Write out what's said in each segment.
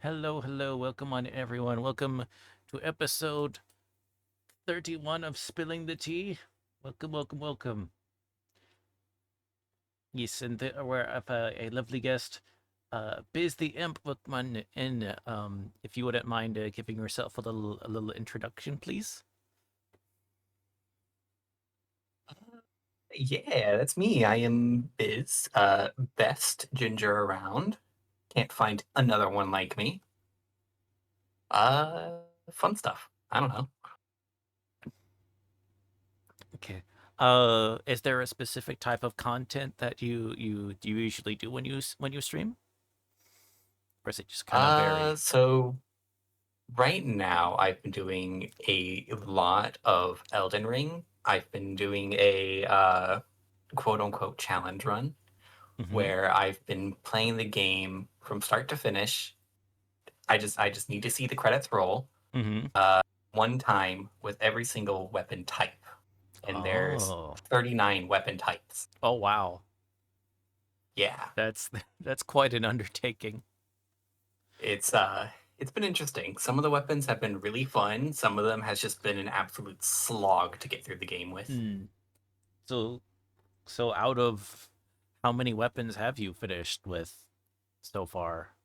Hello, hello. Welcome on, everyone. Welcome to episode 31 of Spilling the Tea. Welcome, welcome, welcome. Yes, and we're of a lovely guest, Biz the Imp Bookman. And if you wouldn't mind giving yourself a little introduction, please. Yeah, that's me. I am Biz, best ginger around. Can't find another one like me. Uh, Fun stuff. I don't know. Okay. Is there a specific type of content that you usually do when you stream, or is it just kind of vary? So right now I've been doing a lot of Elden Ring. I've been doing a quote unquote challenge run Mm-hmm. where I've been playing the game from start to finish. I just need to see the credits roll Mm-hmm. one time with every single weapon type. And there's Oh. 39 weapon types. Oh wow. Yeah, That's that's quite an undertaking. it's uh it's been interesting. Some of the weapons have been really fun. Some of them has just been an absolute slog to get through the game with. Hmm. So so out of how many weapons have you finished with so far?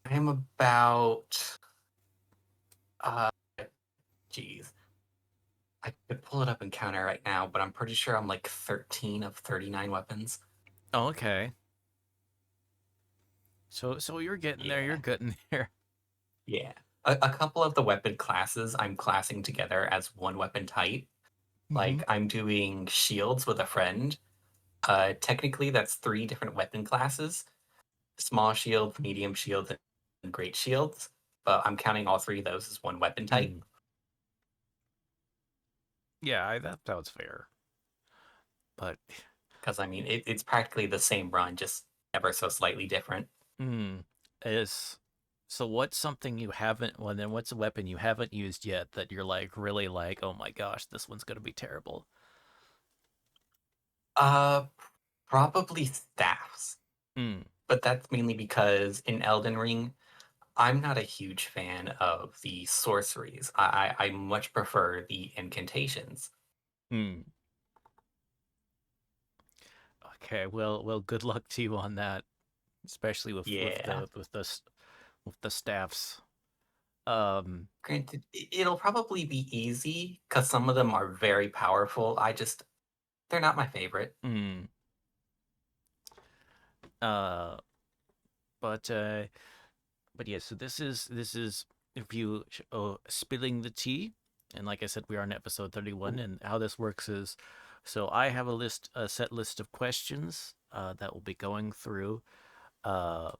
I'm about uh geez. I could pull it up and count it right now, but I'm pretty sure I'm like 13 of 39 weapons. Oh, okay. So you're getting there. You're Yeah. getting there. Yeah. A couple of the weapon classes I'm classing together as one weapon type. Mm-hmm. Like I'm doing shields with a friend. Technically, that's three different weapon classes: small shields, medium shields, and great shields. But I'm counting all three of those as one weapon type Mm. Yeah, that sounds fair. But because I mean it's practically the same run, just ever so slightly different. mm, is so what's something you haven't? Well, then what's a weapon you haven't used yet that you're like really like? Oh my gosh, this one's gonna be terrible. Uh, Probably staffs, Mm. but that's mainly because in Elden Ring, I'm not a huge fan of the sorceries. I much prefer the incantations. Mm. Okay. Well, good luck to you on that, especially Yeah. with the staffs. Um, Granted, it'll probably be easy because some of them are very powerful. They're not my favorite. mm, uh, but uh, but yeah. So this is if you spilling the tea, and like I said, we are on episode 31, Ooh, and how this works is, so I have a set list of questions that we'll be going through. Uh,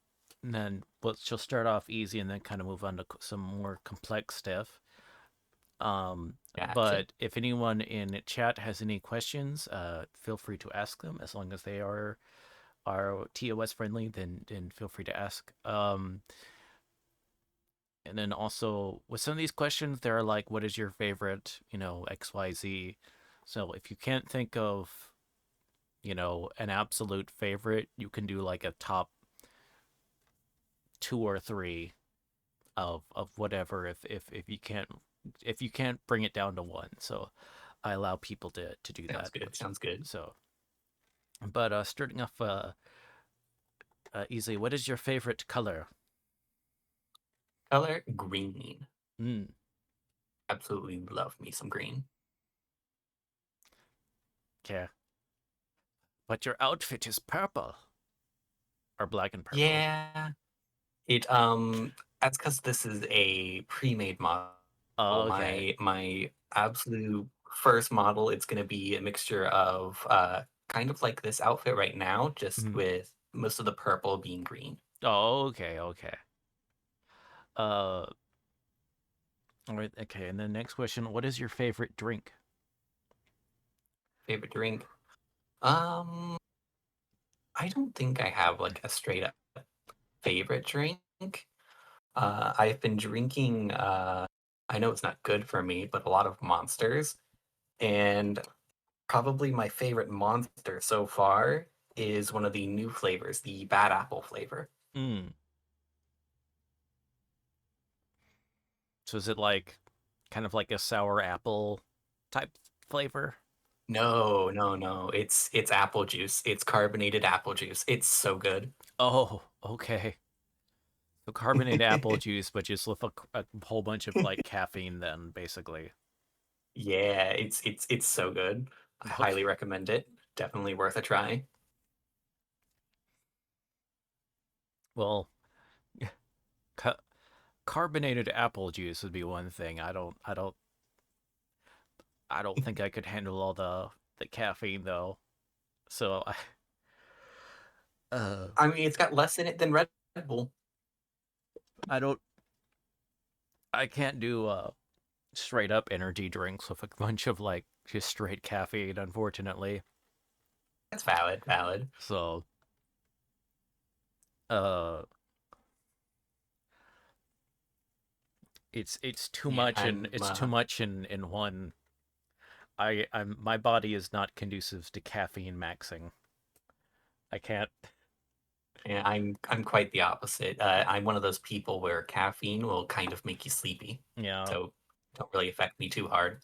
and then she'll start off easy and then kind of move on to some more complex stuff. gotcha. But if anyone in chat has any questions, feel free to ask them as long as they are TOS friendly, then feel free to ask. And then also with some of these questions, there are like, what is your favorite, XYZ. So if you can't think of, an absolute favorite, you can do like a top two or three of whatever if you can't bring it down to one. So I allow people to do Sounds that. good. Sounds good. So, but starting off easily, what is your favorite color? Color green. Mm, Absolutely love me some green. okay, but your outfit is purple or black and purple. Yeah. It that's because this is a pre-made model. Oh, okay. My absolute first model, it's gonna be a mixture of kind of like this outfit right now, just Mm. with most of the purple being green. Oh, okay, okay. Uh, all right, okay. And then next question: what is your favorite drink? Favorite drink? Um, I don't think I have like a straight up favorite drink. I've been drinking I know it's not good for me, but a lot of monsters. And probably my favorite monster so far is one of the new flavors, the bad apple flavor. Mm. So is it like kind of like a sour apple type flavor? No, no, no. It's apple juice. It's carbonated apple juice. It's so good. Oh, okay. So carbonated apple juice, but just with a whole bunch of like caffeine, then basically. Yeah, it's so good. I Okay. highly recommend it. Definitely worth a try. Well, ca- carbonated apple juice would be one thing. I don't think I could handle all the caffeine though. So uh, I mean, it's got less in it than Red Bull. I don't, I can't do straight up energy drinks with a bunch of like just straight caffeine, unfortunately. That's valid, valid. So uh, it's too Yeah, much, and it's too much in one. I'm my body is not conducive to caffeine maxing. I can't. yeah, I'm quite the opposite. I'm one of those people where caffeine will kind of make you sleepy, Yeah, so don't really affect me too hard.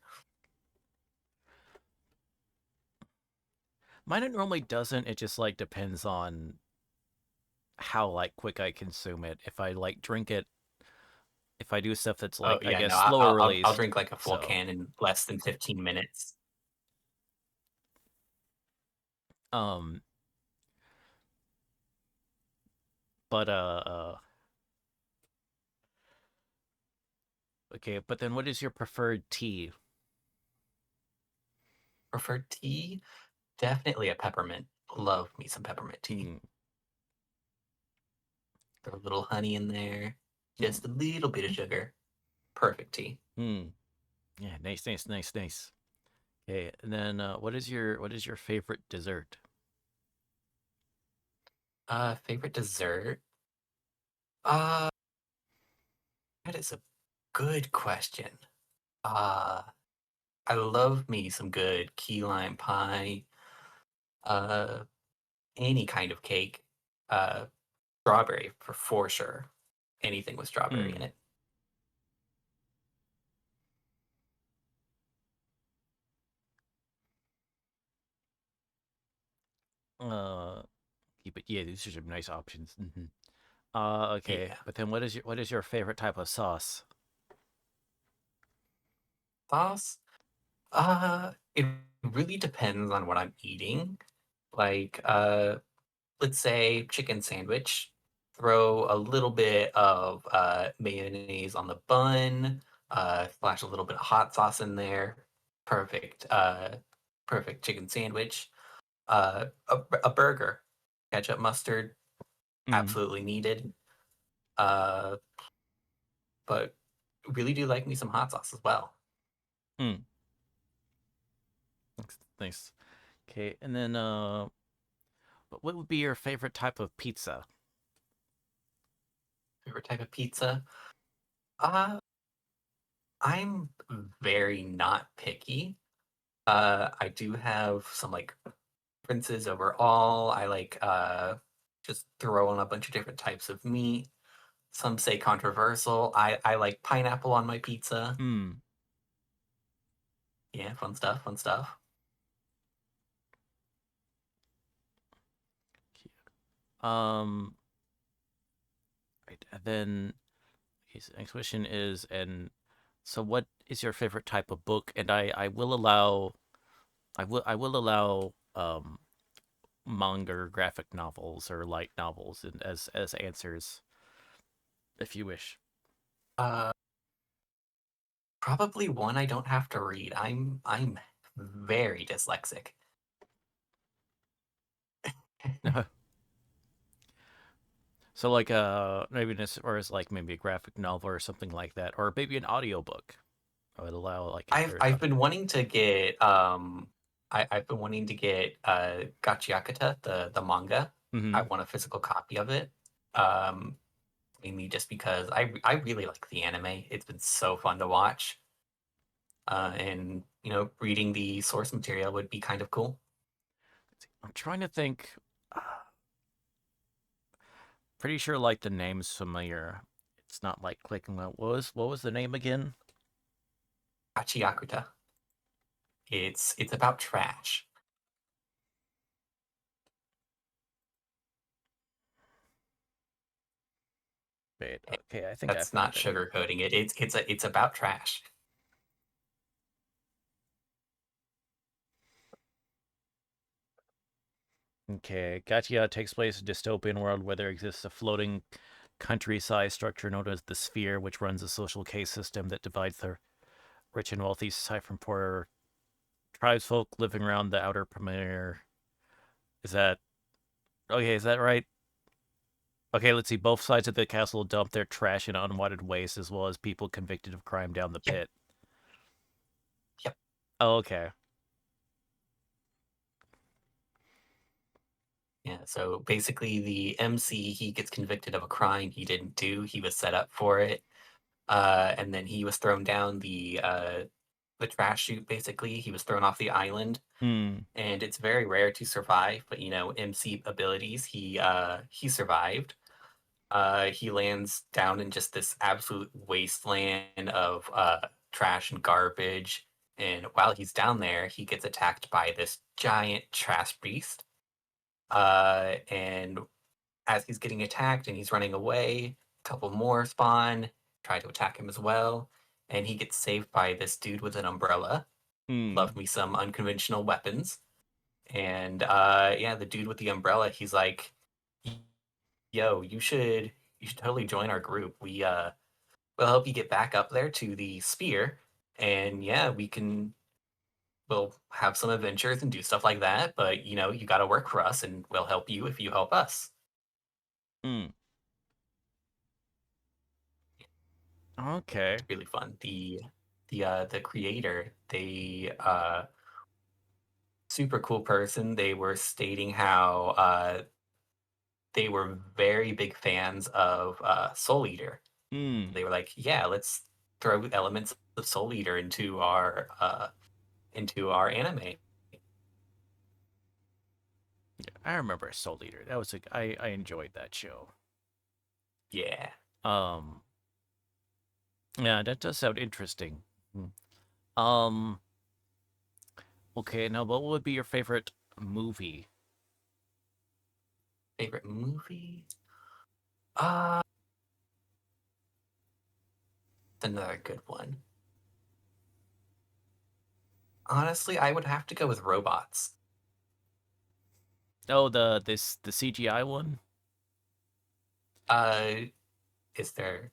mine it normally doesn't. It just like depends on how like quick I consume it. If I like drink it, if I do stuff that's Oh like I yeah, guess no, slower I'll released. drink like a full So can in less than 15 minutes. um, but okay. But then, what is your preferred tea? Preferred tea? Definitely a peppermint. Love me some peppermint tea. Hmm. Throw a little honey in there, Hmm. just a little bit of sugar. Perfect tea. Hmm. Yeah. Nice. Nice. Nice. Nice. Okay. And then, what is your favorite dessert? Favorite dessert? Uh, that is a good question. Uh, I love me some good key lime pie. Uh, any kind of cake. Uh, strawberry for sure. Anything with strawberry in Hmm. it. Uh, keep it. Yeah, these are some nice options. Okay. Yeah. But then, what is your favorite type of sauce? Sauce? It really depends on what I'm eating. Like, let's say chicken sandwich. Throw a little bit of mayonnaise on the bun. Splash a little bit of hot sauce in there. Perfect. Perfect chicken sandwich. A burger. Ketchup, mustard, Hmm. absolutely needed. Uh, but really do like me some hot sauce as well. Hmm. Nice. Nice. Okay. And then, but what would be your favorite type of pizza? Favorite type of pizza? Uh, I'm very not picky. I do have some like preferences overall. I like just throw on a bunch of different types of meat. Some say controversial. I like pineapple on my pizza. Hmm. Yeah, fun stuff, fun stuff. Um. Right. And then his next question is, and so what is your favorite type of book? And I will allow I will allow manga or graphic novels or light novels as answers if you wish. Uh, Probably one I don't have to read. I'm very dyslexic. So like maybe as far as like maybe a graphic novel or something like that, or maybe an audiobook. I would allow like if there's I've a. been wanting to get I've been wanting to get Gachiakata, the manga. I Mm-hmm. want a physical copy of it. Um Mainly just because I really like the anime. It's been so fun to watch. And reading the source material would be kind of cool. I'm trying to think. Pretty sure like the name's familiar. It's not like clicking on what was the name again? Achiakuta. It's about trash. Wait, okay, I think I That's not found it. sugarcoating it. It's about trash. Okay, Gatia takes place in a dystopian world where there exists a floating country-sized structure known as the Sphere, which runs a social case system that divides the rich and wealthy society from poorer tribesfolk living around the outer perimeter. Is that okay? Is that right? Okay, let's see. Both sides of the castle dump their trash and unwanted waste, as well as people convicted of crime down the Yep, pit. yep. Oh, okay. Yeah, so basically the MC, he gets convicted of a crime he didn't do. He was set up for it. And then he was thrown down the trash chute, basically. He was thrown off the island. Hmm. And it's very rare to survive, but MC abilities, he survived. He lands down in just this absolute wasteland of trash and garbage. And while he's down there, he gets attacked by this giant trash beast. And as he's getting attacked and he's running away, a couple more spawn, try to attack him as well. And he gets saved by this dude with an umbrella. Love Hmm. me some unconventional weapons. And yeah, the dude with the umbrella, he's like, "Yo, you should totally join our group. We'll help you get back up there to the spear, and yeah, we'll have some adventures and do stuff like that. But you got to work for us, and we'll help you if you help us." Hmm. Okay. Really fun. The creator, they super cool person. They were stating how they were very big fans of Soul Eater. Hmm. They were like, yeah, let's throw elements of Soul Eater into our anime. I remember Soul Eater. That was I enjoyed that show. Yeah. Um. Yeah, that does sound interesting. Hmm. Okay, now what would be your favorite movie? Favorite movie? Uh Another good one. Honestly, I would have to go with robots. Oh, the CGI one. Uh is there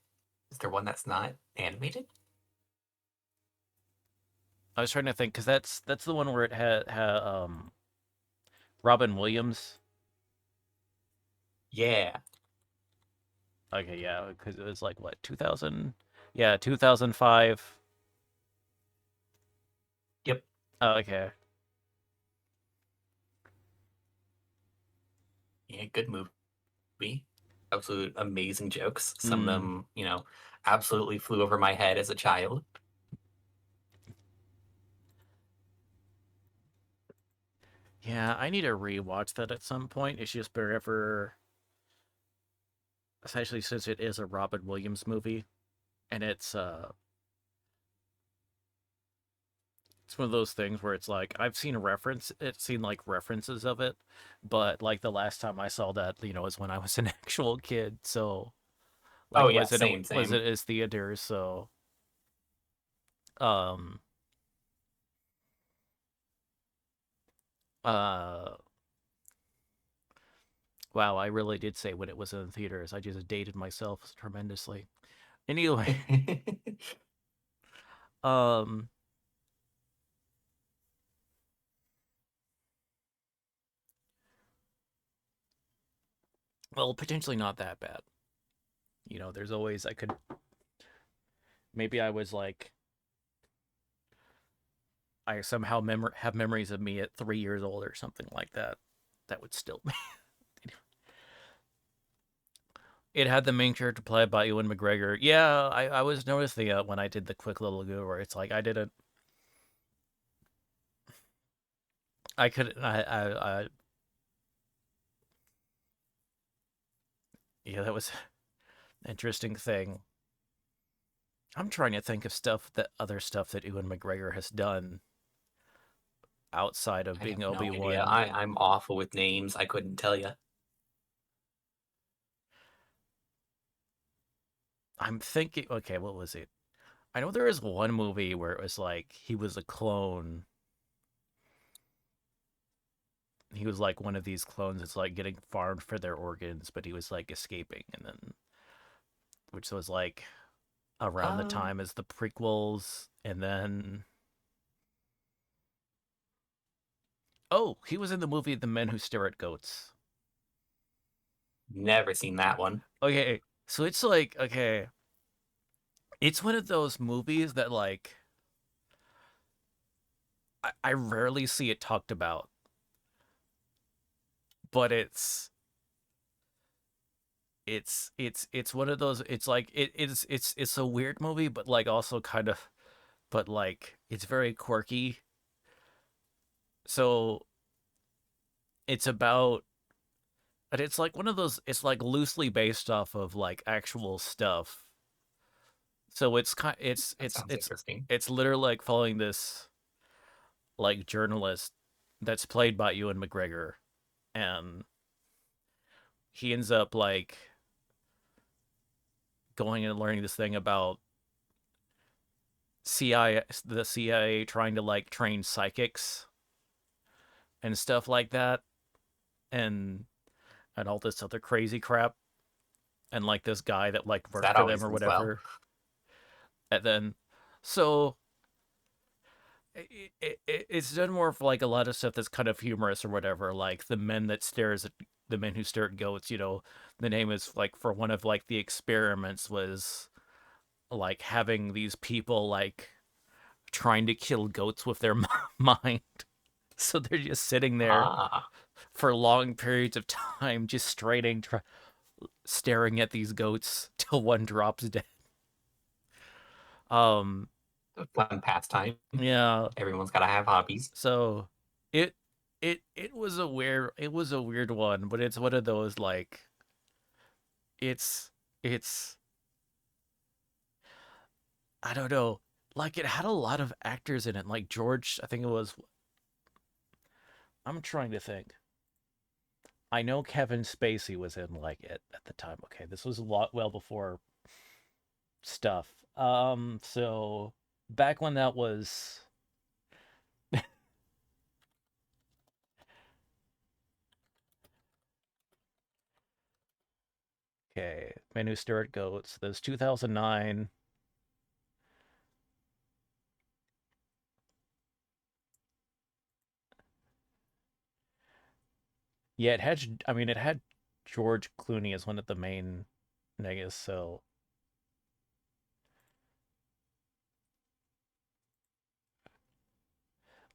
one that's not animated? I was trying to think because that's the one where it had Robin Williams. Yeah. Okay, yeah, because it was like what 2000? Yeah, 2005. Yep. Oh, okay. Yeah, good movie. Absolute amazing jokes. Some of Hmm. them, absolutely flew over my head as a child. Yeah, I need to rewatch that at some point. It's just wherever, especially since it is a Robin Williams movie, and it's one of those things where it's like I've seen like references of it, but like the last time I saw that, is when I was an actual kid. So Oh like yeah, was it same, was same. it as theaters? So um uh wow, I really did say when it was in theaters. I just dated myself tremendously. Anyway, um well, potentially not that bad. There's always I could maybe I was like I somehow have memories of me at 3 years old or something like that. That would still be. It had the main character played by Ewan McGregor. Yeah, I was noticing when I did the quick little go where it's like I didn't. I could. Yeah, that was an interesting thing. I'm trying to think of stuff that other stuff that Ewan McGregor has done outside of I have being no idea. Obi-Wan. I'm awful with names. I couldn't tell you. I'm thinking, okay, what was it? I know there was one movie where it was like he was a clone. He was like one of these clones that's like getting farmed for their organs, but he was like escaping, and then which was like around the Uh, time as the prequels, and then oh, he was in the movie The Men Who Stare at Goats. Never seen that one. Okay, so it's like okay, it's one of those movies that like I rarely see it talked about, but it's one of those. It's like it's a weird movie, but like also kind of, but like it's very quirky. So it's about, and it's like one of those. It's like loosely based off of like actual stuff. So it's kind, That sounds interesting. it's literally like following this like journalist that's played by Ewan McGregor, and he ends up like going and learning this thing about the CIA trying to like train psychics and stuff like that, and all this other crazy crap, and like this guy that like worked That for always them or ends well. whatever, and then so it's done more of like a lot of stuff that's kind of humorous or whatever, like the men who stare at goats. The name is like for one of like the experiments was like having these people like trying to kill goats with their mind. So they're just sitting there Ah, for long periods of time, just staring at these goats till one drops dead. Um, a fun pastime. yeah. Everyone's got to have hobbies. So it it was a weird one, but it's one of those like it's it's I don't know. Like it had a lot of actors in it, like George. I think it was. I'm trying to think. I know Kevin Spacey was in like it at the time. Okay, this was a lot well before stuff. So back when that was okay, Manu Stewart Goats. There's 2009. Yeah, it had. I mean, it had George Clooney as one of the main niggas. So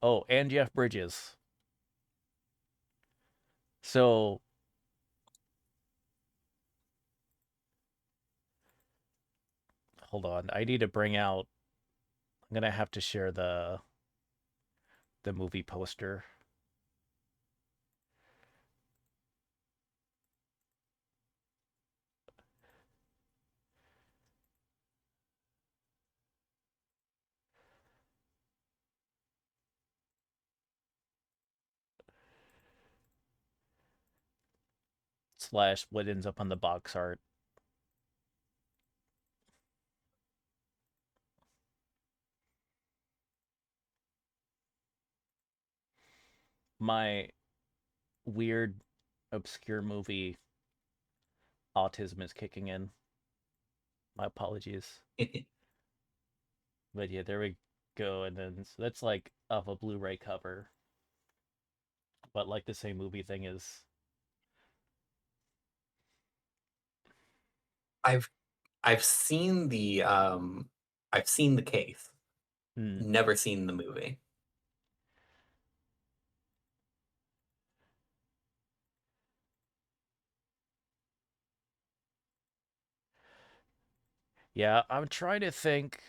oh, and Jeff Bridges. So hold on, I need to bring out. I'm gonna have to share the movie poster slash what ends up on the box art. My weird, obscure movie autism is kicking in. My apologies. But yeah, there we go. And then so that's like of a Blu-ray cover, but like the same movie thing is. I've I've seen I've seen the case. Hmm. Never seen the movie. Yeah, I'm trying to think.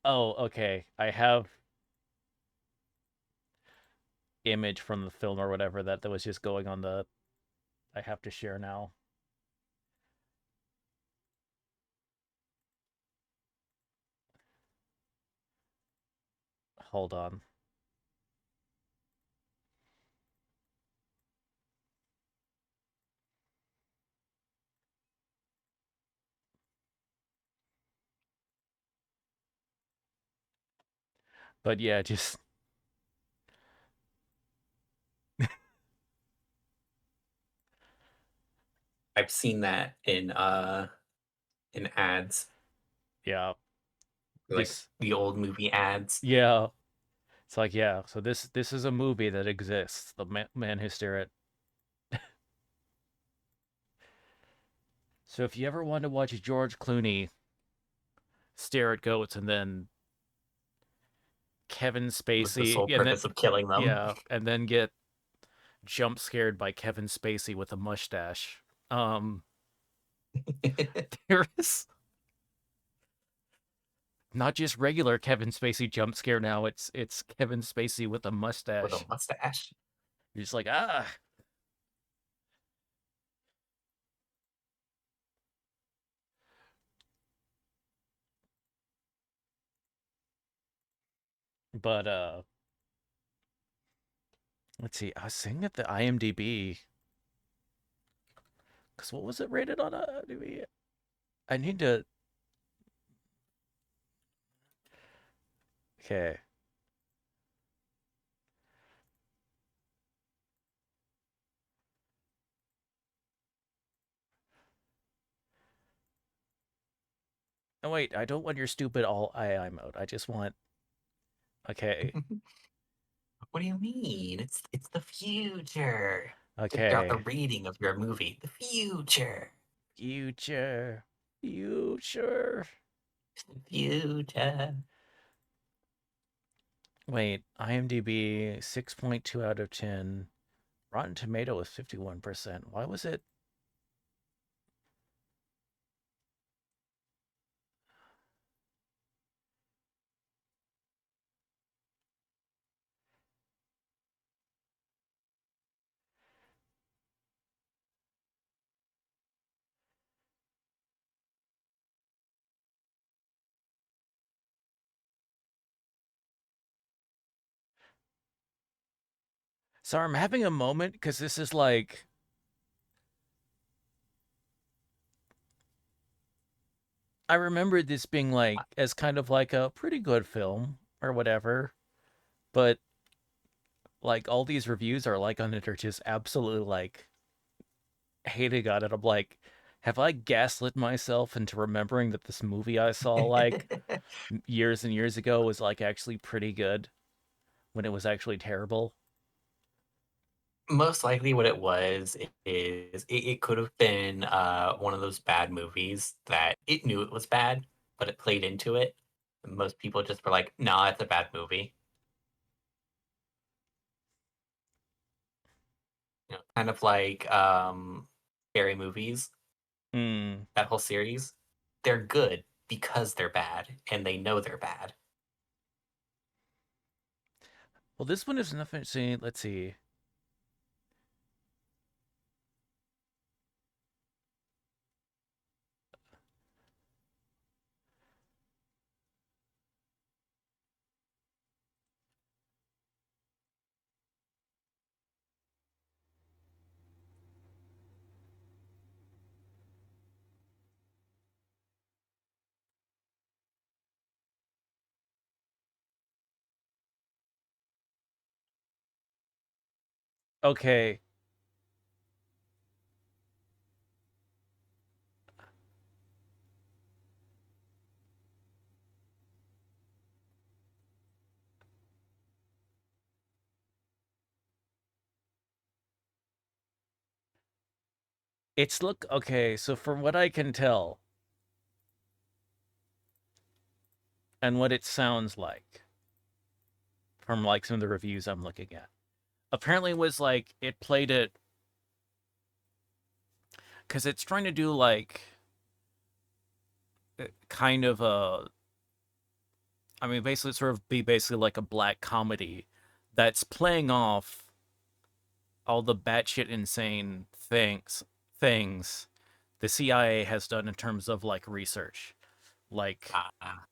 Oh, okay. I have image from the film or whatever that was just going on the. I have to share now. Hold on. But yeah, just I've seen that in ads, yeah, like this the old movie ads. yeah. It's like yeah. So this is a movie that exists. The man who stare at. So if you ever want to watch George Clooney stare at goats and then Kevin With the Spacey, sole and then purpose of killing them. yeah, and then get jump scared by Kevin Spacey with a mustache. Um, there is not just regular Kevin Spacey jump scare now. It's Kevin Spacey with a With a mustache. mustache. You're just like ah, but let's see. I was saying at the IMDb because what was it rated on IMDb? I need to. Okay. No wait, I don't want your stupid all AI mode. I just want okay, What do you mean? It's the future. Figure out the okay. rating of your movie. The future. Future, future. Future. Wait, IMDb 6.2 out of 10. Rotten Tomato is 51%. Why was it? Sorry, I'm having a moment because this is like I remember this being like as kind of like a pretty good film or whatever, but like all these reviews are like on it are just absolutely like hating on it. I'm like, have I gaslit myself into remembering that this movie I saw like years and years ago was like actually pretty good when it was actually terrible? Most likely what it was is it could have been one of those bad movies that it knew it was bad, but it played into it. Most people just were like, nah, it's a bad movie. Kind of like scary movies, Hmm. that whole series. They're good because they're bad, and they know they're bad. Well, this one is nothing. See, let's see. Okay, it's look okay. So from what I can tell and what it sounds like from like some of the reviews I'm looking at, apparently it was like it played it because it's trying to do like kind of a. I mean, basically, sort of be basically like a black comedy that's playing off all the batshit insane things the CIA has done in terms of like research. Like, Ah,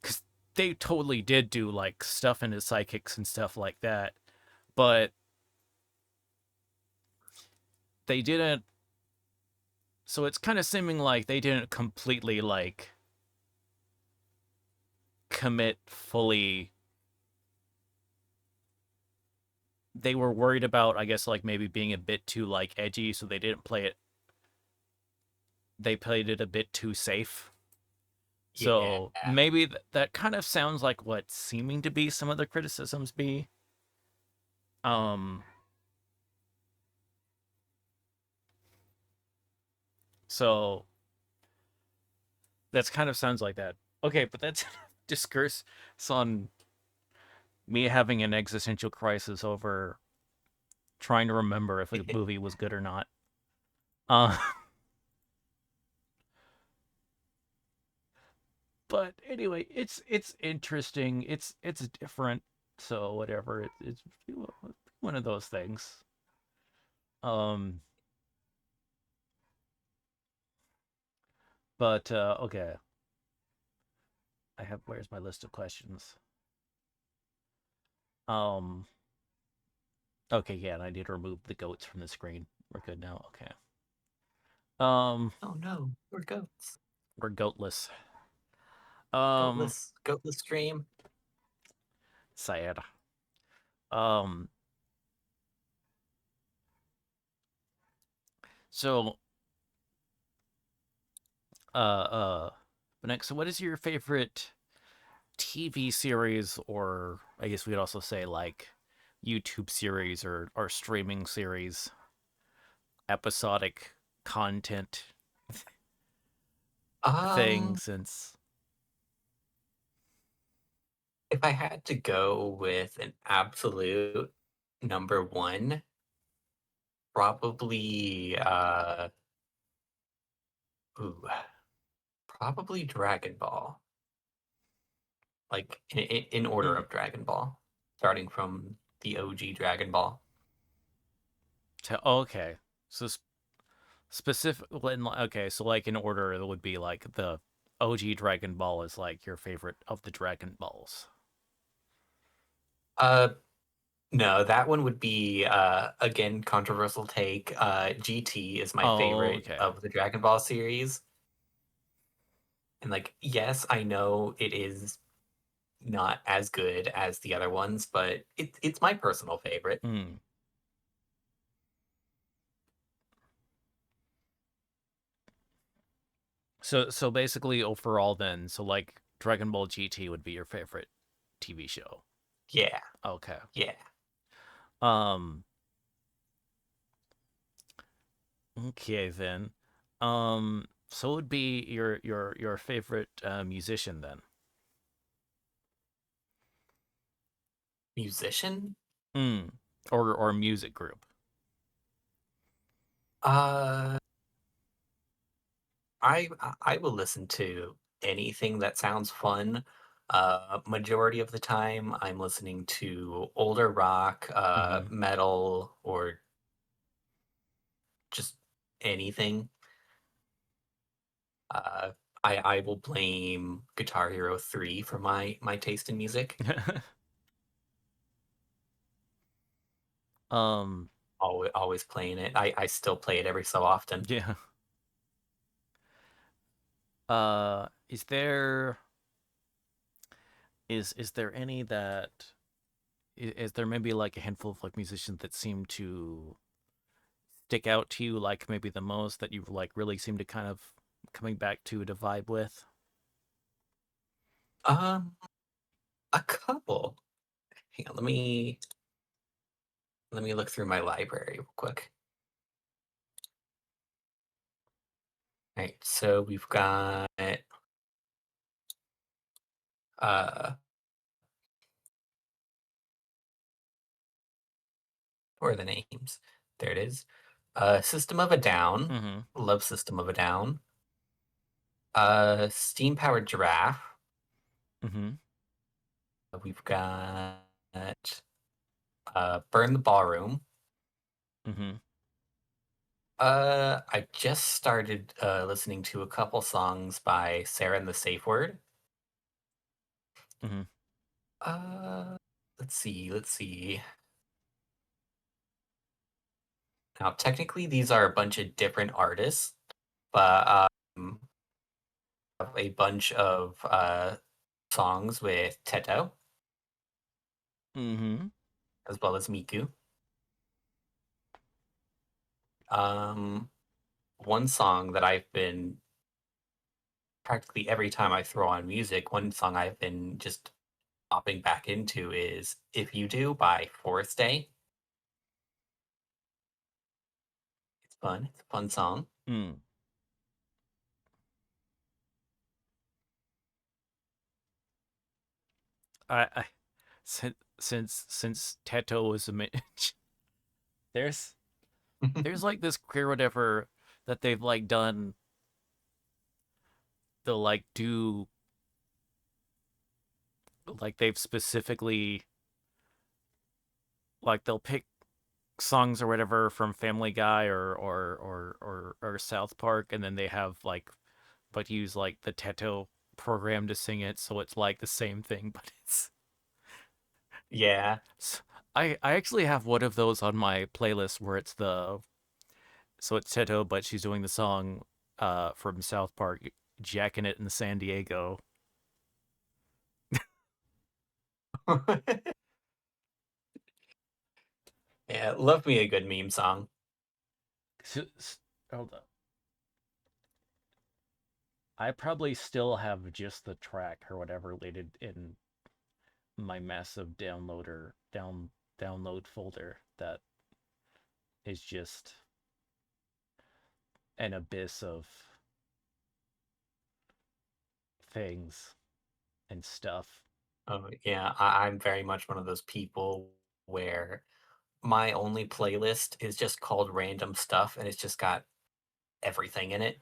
because they totally did do like stuff into psychics and stuff like that, but they didn't. So it's kind of seeming like they didn't completely like commit fully. They were worried about, I guess, like maybe being a bit too like edgy, so they didn't play it. They played it a bit too safe. yeah. So maybe that kind of sounds like what seeming to be some of the criticisms be. Um, so that's kind of sounds like that. Okay, but that's discourse on me having an existential crisis over trying to remember if a movie was good or not. Uh, but anyway, it's interesting. It's different. So whatever. It's one of those things. Um, but okay. I have where's my list of questions? Um, okay, yeah, and I need to remove the goats from the screen. We're good now. Okay. Um, Oh no, we're goats. we're goatless. Um, Goatless stream. sad. Um, so but next, so what is your favorite TV series, or I guess we'd also say like YouTube series or streaming series, episodic content thing Um, since if I had to go with an absolute number one, probably ooh, probably Dragon Ball. Like in order mm, of Dragon Ball, starting from the OG Dragon Ball. okay. So specific okay, so like in order it would be like the OG Dragon Ball is like your favorite of the Dragon Balls. Uh, no, that one would be again controversial take. GT is my Oh, favorite okay. of the Dragon Ball series, and like yes, I know it is not as good as the other ones, but it's my personal favorite. Mm. So basically overall then, so like Dragon Ball GT would be your favorite TV show. Yeah, Okay. yeah. Um okay then. So it would be your favorite musician then. Musician? Mm. Or music group. Uh, I will listen to anything that sounds fun. Majority of the time, I'm listening to older rock, Mhm. metal, or just anything. Uh, I will blame Guitar Hero 3 for my taste in music. um Always playing it. I still play it every so often. yeah. Is there is there any that is there maybe like a handful of like musicians that seem to stick out to you like maybe the most that you've like really seem to kind of coming back to vibe with? Um, a couple. Hang on, let me look through my library real quick. All right, so we've got uh where are the names? There it is. System of a Down. Mm-hmm. Love System of a Down. Steam Powered Giraffe. Mm-hmm. We've got Burn the Ballroom. Mm-hmm. I just started listening to a couple songs by Sarah and the Safe Word. Mm-hmm. Uh, let's see. Now, technically, these are a bunch of different artists, but have a bunch of songs with Teto Mm-hmm. as well as Miku. Um, one song that I've been practically every time I throw on music, one song I've been just popping back into is "If You Do" by Forest Day. It's fun. It's a fun song. Mm. I since Teto was a there's there's like this queer whatever that they've like done. They'll like do like they've specifically like they'll pick songs or whatever from Family Guy or South Park, and then they have like but use like the Teto program to sing it, so it's like the same thing, but it's Yeah. I actually have one of those on my playlist where it's the so it's Teto, but she's doing the song from South Park, jacking it in San Diego. Yeah, love me a good meme song. Hold up. I probably still have just the track or whatever related in my massive download folder that is just an abyss of things and stuff. Oh, yeah, I'm very much one of those people where my only playlist is just called random stuff and it's just got everything in it.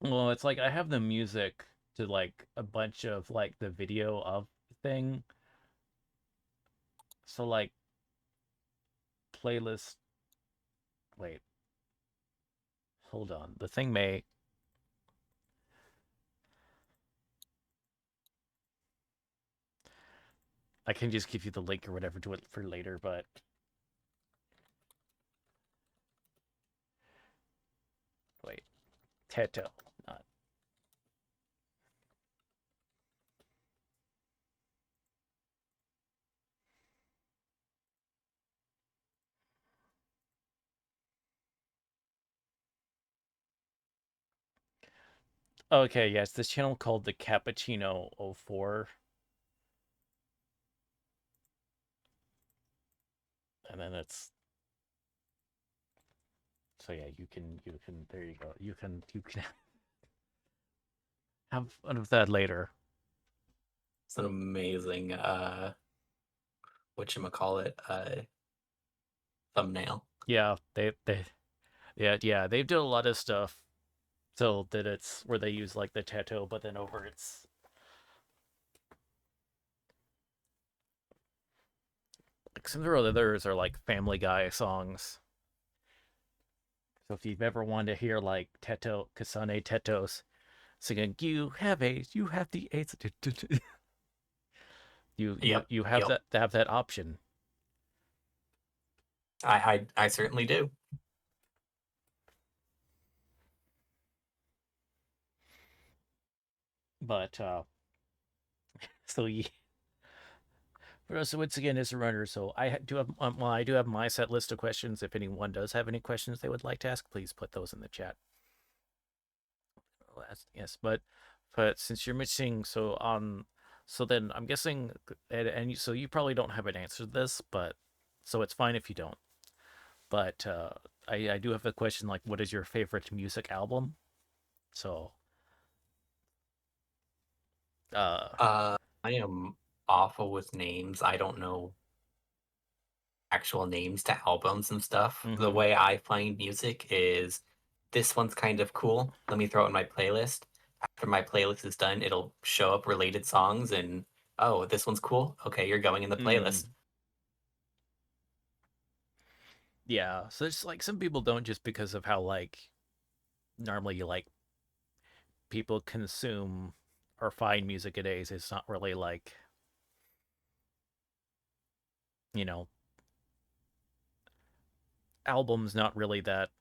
Well, it's like I have the music to like a bunch of like the video of thing. So like playlist wait, hold on. The thing may I can just give you the link or whatever to it for later, but wait. Teto. Not okay, yes, this channel called the Cappuccino '04, and then it's so yeah, you can there you go. You can have fun with that later. It's an amazing whatchamacallit thumbnail. Yeah, they yeah, they've done a lot of stuff so that it's where they use like the Teto, but then over it's like some of the others are like Family Guy songs. So if you've ever wanted to hear like Teto Kasane Tetos singing you have the AIDS Yep, you yep. have that option. I certainly do. But so yeah. So once again, as a runner, so do have well, I do have my set list of questions. If anyone does have any questions they would like to ask, please put those in the chat. Yes, but since you're missing, so then I'm guessing, so you probably don't have an answer to this, but so it's fine if you don't. But I do have a question like, what is your favorite music album? So uh, I am awful with names. I don't know actual names to albums and stuff. The mm-hmm, way I find music is this one's kind of cool. Let me throw it in my playlist. After my playlist is done, it'll show up related songs and oh, this one's cool. Okay, you're going in the mm, playlist. Yeah, so it's like some people don't just because of how like normally like people consume or find music nowadays. It's not really like you know albums not really that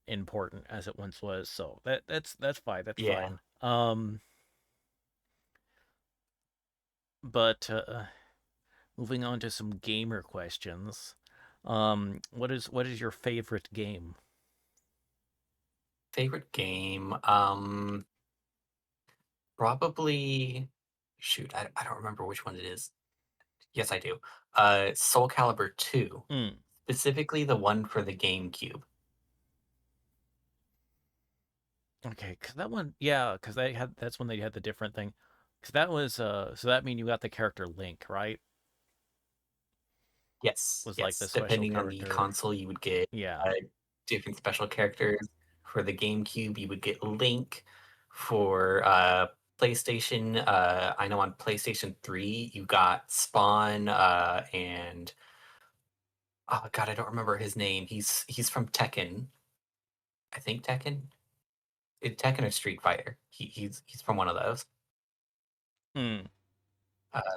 important as it once was. So that's fine. That's Yeah. fine. But moving on to some gamer questions. What is your favorite game? Favorite game? Probably. Shoot, I don't remember which one it is. Yes, I do. Soul Calibur 2, Mm, specifically the one for the GameCube. okay, cause that one, yeah, cause that's when they had the different thing. Cause that was so that mean you got the character Link, right? Yes, Was like the yes. special Depending on the character. console, you would get Yeah. uh, different special characters. For the GameCube, you would get Link. For PlayStation, I know on PlayStation 3, you got Spawn and oh god, I don't remember his name. He's from Tekken. I think Tekken. Tekken or Street Fighter. He's from one of those. Mm,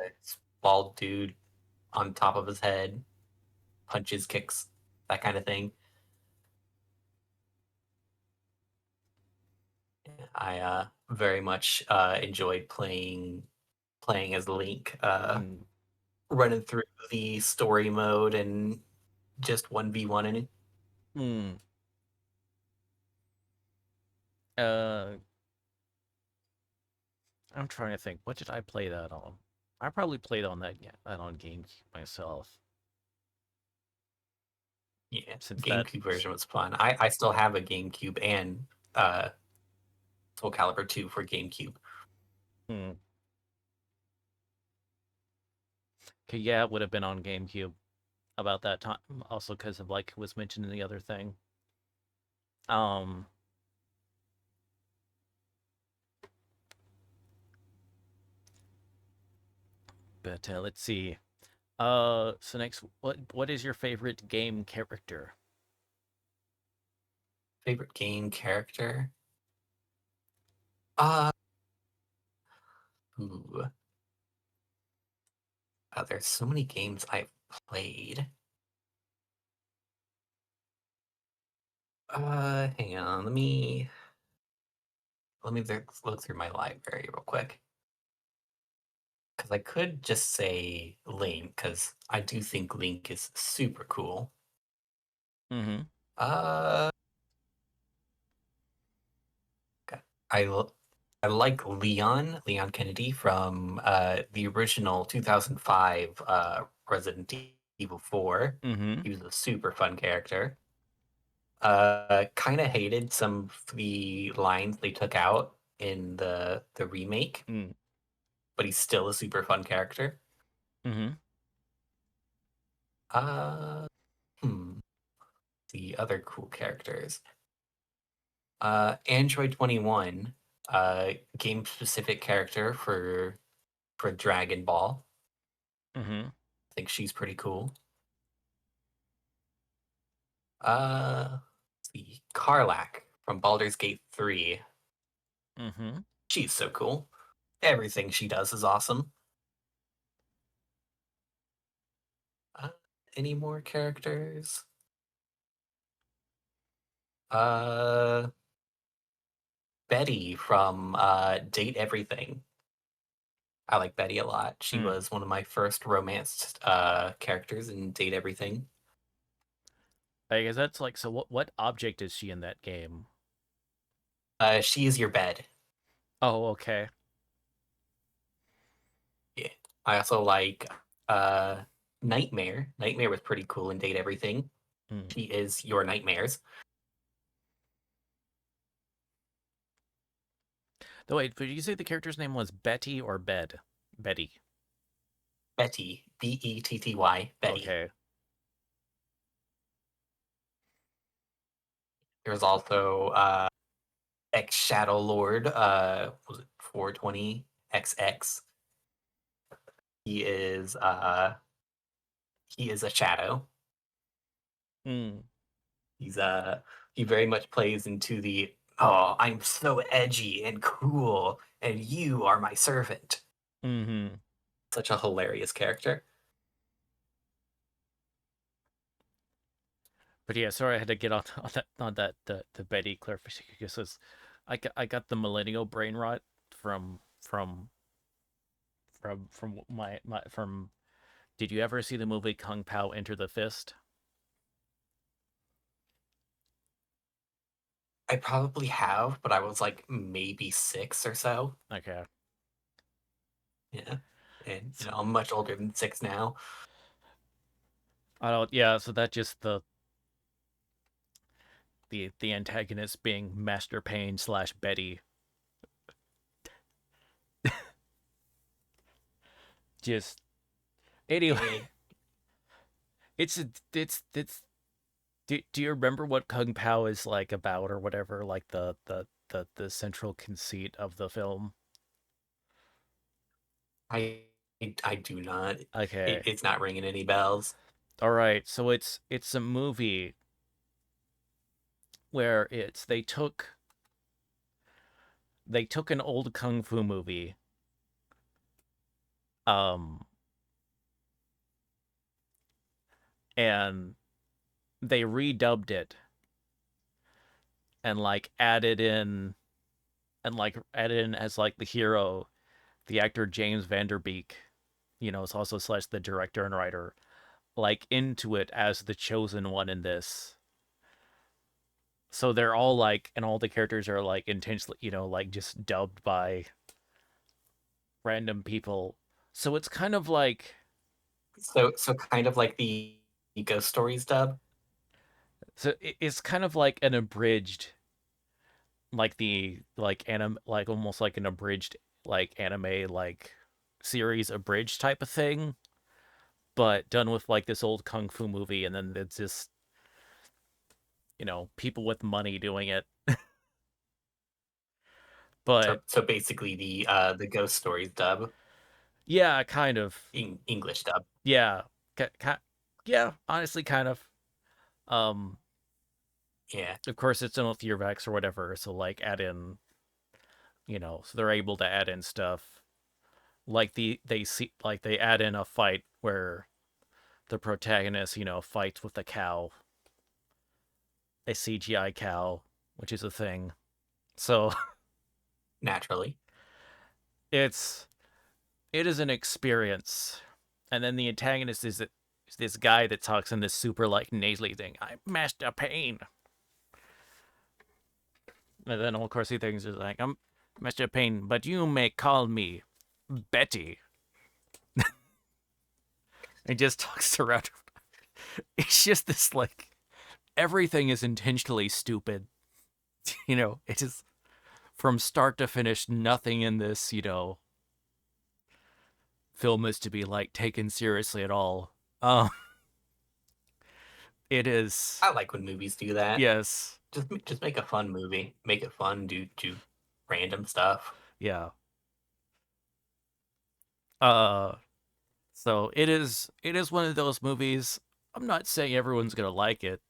It's bald dude on top of his head, punches, kicks, that kind of thing. I very much enjoyed playing as Link, mm, running through the story mode and just 1v1 in it. mm. Uh, I'm trying to think. What did I play that on? I probably played on that on GameCube myself. Yeah, Since that, GameCube version was fun. I still have a GameCube and uh, Soul Calibur 2 for GameCube. mm. Okay, yeah, it would have been on GameCube about that time. Also, because of like was mentioned in the other thing. Um, but let's see. So next, what is your favorite game character? Favorite game character? Uh, ooh, there's so many games I've played. Hang on, let me look through my library real quick. Because I could just say Link, because I do think Link is super cool. Mm-hmm. Uh, okay. I l- I like Leon Kennedy from the original 2005 Resident Evil 4. Mm-hmm. He was a super fun character. Kind of hated some of the lines they took out in the remake, Mm. but he's still a super fun character. Mm-hmm. Uh, hmm, the other cool characters. Android 21, game specific character for Dragon Ball. Mm-hmm. I think she's pretty cool. Let's see, Karlach from Baldur's Gate 3. Mm-hmm. She's so cool. Everything she does is awesome. Uh, any more characters? Uh, Betty from Date Everything. I like Betty a lot. She Mm. was one of my first romance characters in Date Everything. I guess that's like so. What object is she in that game? She is your bed. Oh, okay. Yeah. I also like uh Nightmare. Nightmare was pretty cool in Date Everything. Mm. She is your nightmares. Though wait, did you say the character's name was Betty or Bed? Betty. Betty, Betty, Betty. Okay. There's also X Shadow Lord, was it 420 XX? He is uh he is a shadow. Mm. He very much plays into the, oh, I'm so edgy and cool, and you are my servant. Mm-hmm. Such a hilarious character. But yeah, sorry I had to get on that the Betty clarification because I got the millennial brain rot from my from. Did you ever see the movie Kung Pao Enter the Fist? I probably have, but I was like maybe 6 or so. Okay. Yeah. And I'm much older than 6 now. I don't. Yeah. So that just the antagonist being Master Payne slash Betty. Just anyway. Yeah. It's. Do you remember what Kung Pao is like about or whatever? Like the central conceit of the film. I I do not. Okay. It's not ringing any bells. All right. So it's a movie where they took an old kung fu movie, um, and they redubbed it and like added in as like the hero, the actor James Vanderbeek, is also slash the director and writer, like into it as the chosen one in this. So they're all like, and all the characters are like intentionally, like just dubbed by random people. So it's kind of like, So kind of like the Ghost Stories dub. it's kind of like an abridged, like the like anime, like almost like an abridged like anime like series abridged type of thing, but done with like this old kung fu movie, and then it's just people with money doing it. But So basically the Ghost Stories dub, yeah, kind of. English dub. Yeah, yeah, honestly, kind of. Um, Yeah, of course, it's done with Yearvax or whatever, so like add in, so they're able to add in stuff like they add in a fight where the protagonist, fights with a cow, a CGI cow, which is a thing. So naturally. it's it is an experience. And then the antagonist is this guy that talks in this super like nasally thing. I'm Master Pain. And then of course he thinks is like, I'm Master Pain, but you may call me Betty. He just talks around. It's just this like everything is intentionally stupid. It is from start to finish, nothing in this, film is to be like taken seriously at all. It is, I like when movies do that. yes, Just make a fun movie. Make it fun. Do random stuff. yeah. Uh, so it is one of those movies. I'm not saying everyone's gonna like it,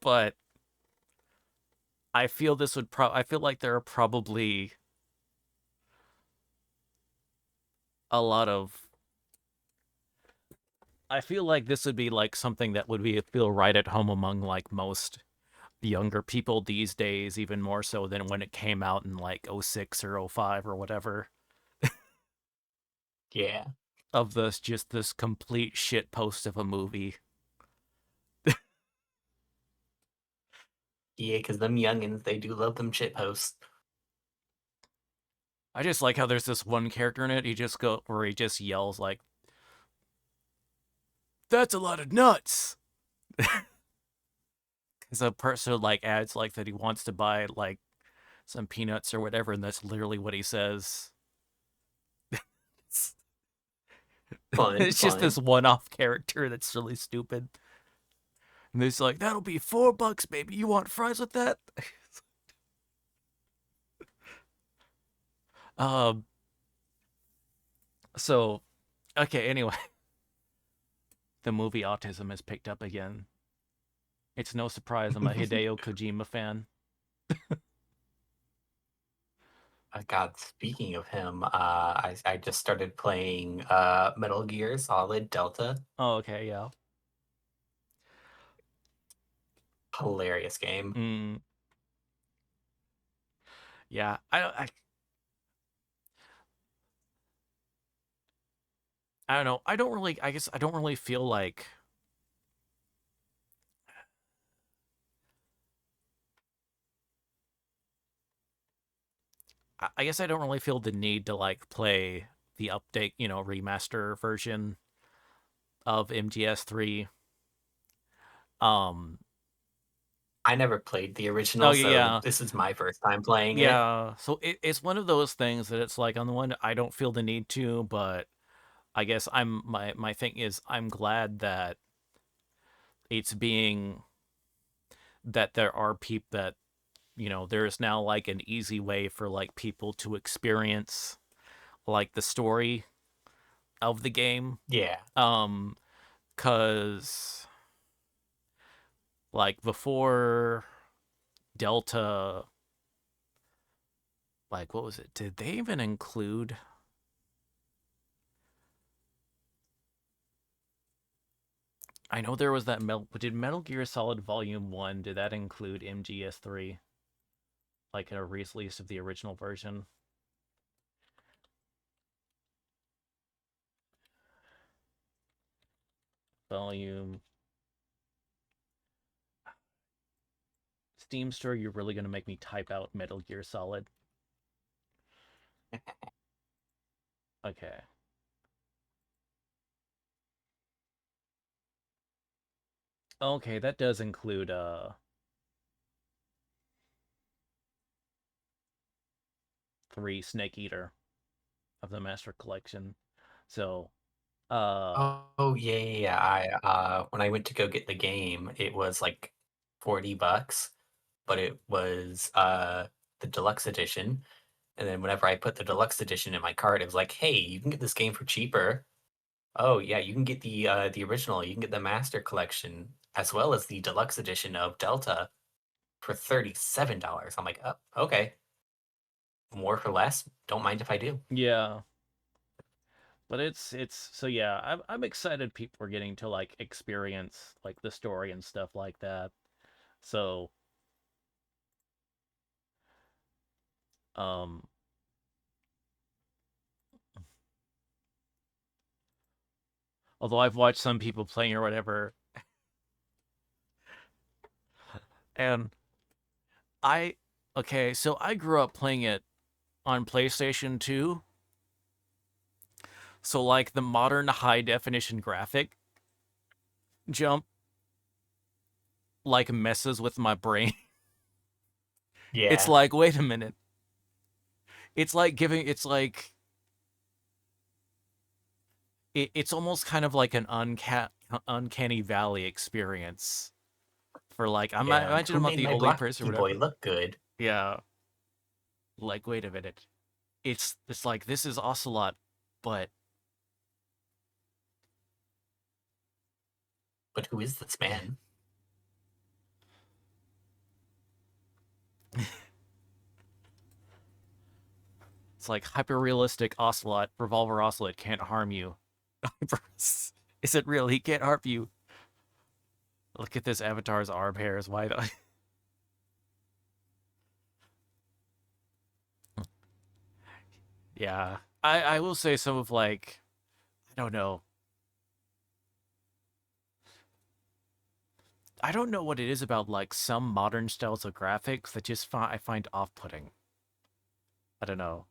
but I feel like there are probably a lot of. I feel like this would be like something that would feel right at home among like most younger people these days, even more so than when it came out in like '06 or '05 or whatever. Yeah. Of this complete shit post of a movie. Yeah, because them youngins, they do love them shit posts. I just like how there's this one character in it. He just yells like, "That's a lot of nuts." Because a person like adds like that he wants to buy like some peanuts or whatever, and that's literally what he says. It's, Fun, it's just this fun. one-off character that's really stupid. And he's like, "That'll be $4, baby. You want fries with that?" um. So, okay. Anyway, the movie autism has picked up again. It's no surprise I'm a Hideo Kojima fan. God, speaking of him, I just started playing Metal Gear Solid Delta. Oh, okay, yeah. Hilarious game. Mm, yeah. I don't know. I don't really. I guess I don't really feel like. I guess I don't really feel the need to like play the update, remaster version of MGS3. Um. I never played the Oh original, so yeah, this is my first time playing it. yeah. So it's one of those things that it's like on the one I don't feel the need to, but I guess my thing is I'm glad that it's being that there are people that there is now like an easy way for like people to experience like the story of the game. Yeah. um cuz like before Delta, like what was it, did they even include, I know there was that did Metal Gear Solid Volume 1, did that include MGS3, like a release of the original version? Volume Steam Store, you're really going to make me type out Metal Gear Solid. Okay. Okay, that does include 3 Snake Eater of the Master Collection. So, uh Oh yeah, yeah, yeah. I when I went to go get the game, it was like $40, but it was the deluxe edition. And then whenever I put the deluxe edition in my cart, it was like, hey, you can get this game for cheaper. Oh yeah, you can get the original, you can get the Master Collection as well as the deluxe edition of Delta for $37. I'm like, oh, okay. More for less. Don't mind if I do. yeah, but it's so yeah, I'm excited people are getting to like experience like the story and stuff like that. So, um although I've watched some people playing or whatever, and I okay, so I grew up playing it on PlayStation 2. So like the modern high definition graphic jump like messes with my brain. It's Yeah, like, wait a minute. It's like it's almost kind of like an uncanny valley experience for like yeah. imagine Who I'm not made the my only person or blocky boy whatever. look good? Yeah. Like, wait a minute. It's like this is Ocelot, but But who is this man? it's like hyper realistic Ocelot, Revolver Ocelot can't harm you. Is it real? He can't harm you. Look at this avatar's arm hairs. Why the Yeah. I will say some of like I don't know. I don't know what it is about like some modern styles of graphics that just I find off-putting. I don't know.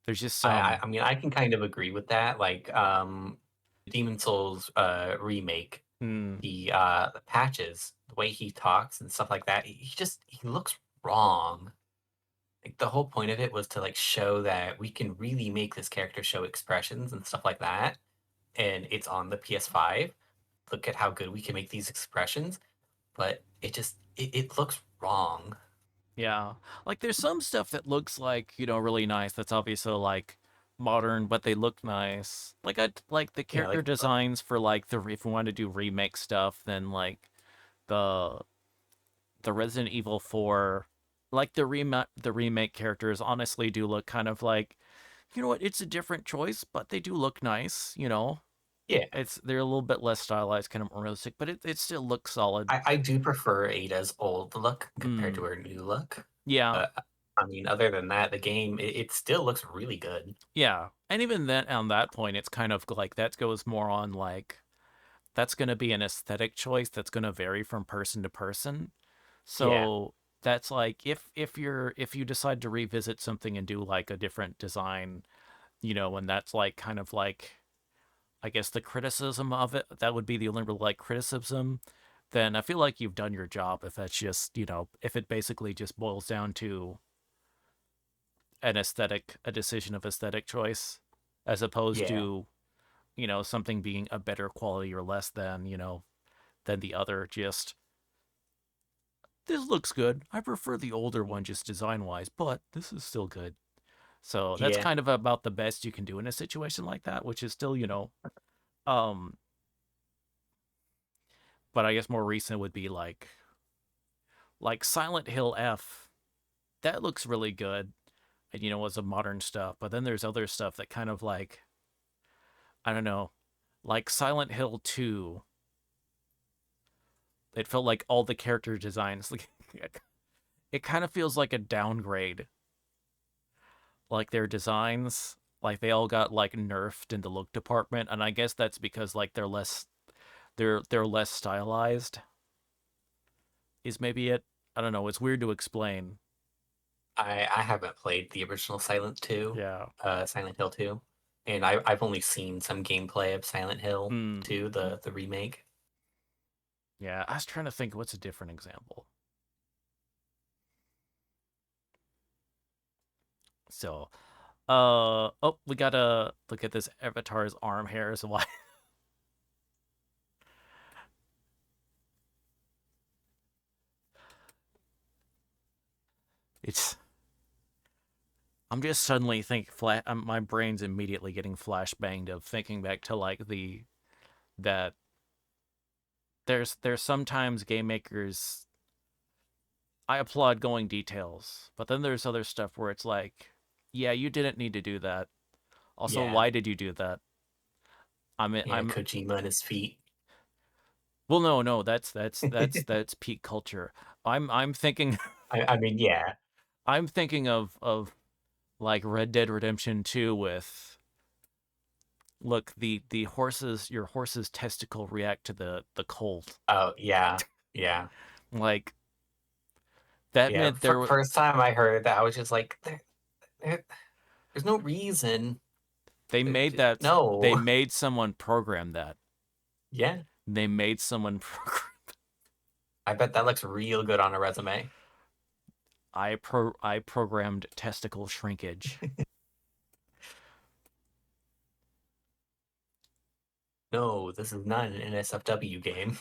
There's just some. I mean, I can kind of agree with that. Like, Demon Souls remake, Hmm. the patches, the way he talks and stuff like that, he looks wrong. Like the whole point of it was to like show that we can really make this character show expressions and stuff like that. And it's on the PS5. Look at how good we can make these expressions, but it looks wrong. Yeah. Like there's some stuff that looks like, really nice. That's obviously like modern, but they look nice. Like I like the Yeah, character like designs for like the if we want to do remake stuff, then like the the Resident Evil 4, like the remake characters honestly do look kind of like, you know what, it's a different choice, but they do look nice, you know. Yeah, They're a little bit less stylized, kind of more realistic, but it still looks solid. I do prefer Ada's old look compared to Mm, her new look. yeah, But I mean, other than that, the game it still looks really good. yeah. And even then on that point, it's kind of like that goes more on like that's going to be an aesthetic choice that's going to vary from person to person. Yeah, So that's like if you decide to revisit something and do like a different design, you know, and that's like kind of like I guess the criticism of it, that would be the only real like criticism, then I feel like you've done your job if that's just, you know, if it basically just boils down to a decision of aesthetic choice as opposed yeah, to, you know, something being a better quality or less than, you know, than the other. Just this looks good. I prefer the older one just design wise, but this is still good. So that's yeah. kind of about the best you can do in a situation like that, which is still, you know, um, but I guess more recent would be like Silent Hill F. That looks really good, and you know, was a modern stuff. But then there's other stuff that kind of like I don't know, like Silent Hill 2. It felt like all the character designs, like it kind of feels like a downgrade. Like their designs, like they all got like nerfed in the look department, and I guess that's because like they're less stylized. Is maybe it. I don't know. It's weird to explain. I haven't played the original Yeah. Silent Hill 2, and I've only seen some gameplay of Silent Hill Hmm. 2, the remake. Yeah. I was trying to think what's a different example. So, oh, we gotta look at this avatar's arm hairs. Why? It's. I'm just suddenly think flat. My brain's immediately getting flashbanged of thinking back to like that. There's sometimes game makers. I applaud going details, but then there's other stuff where it's like, yeah, you didn't need to do that. Also, Yeah, why did you do that? yeah, I'm Kojima and his feet. well, no, that's peak culture. I'm thinking I mean, yeah, I'm thinking of like Red Dead Redemption 2 with look the horses your horse's testicle react to the cold. oh yeah, yeah, Like that yeah. meant there First time I heard that, I was just like, there- there's no reason. they No, made someone program that. yeah, They made someone program I bet that looks real good on a resume. I programmed testicle shrinkage. No, this is not an NSFW game.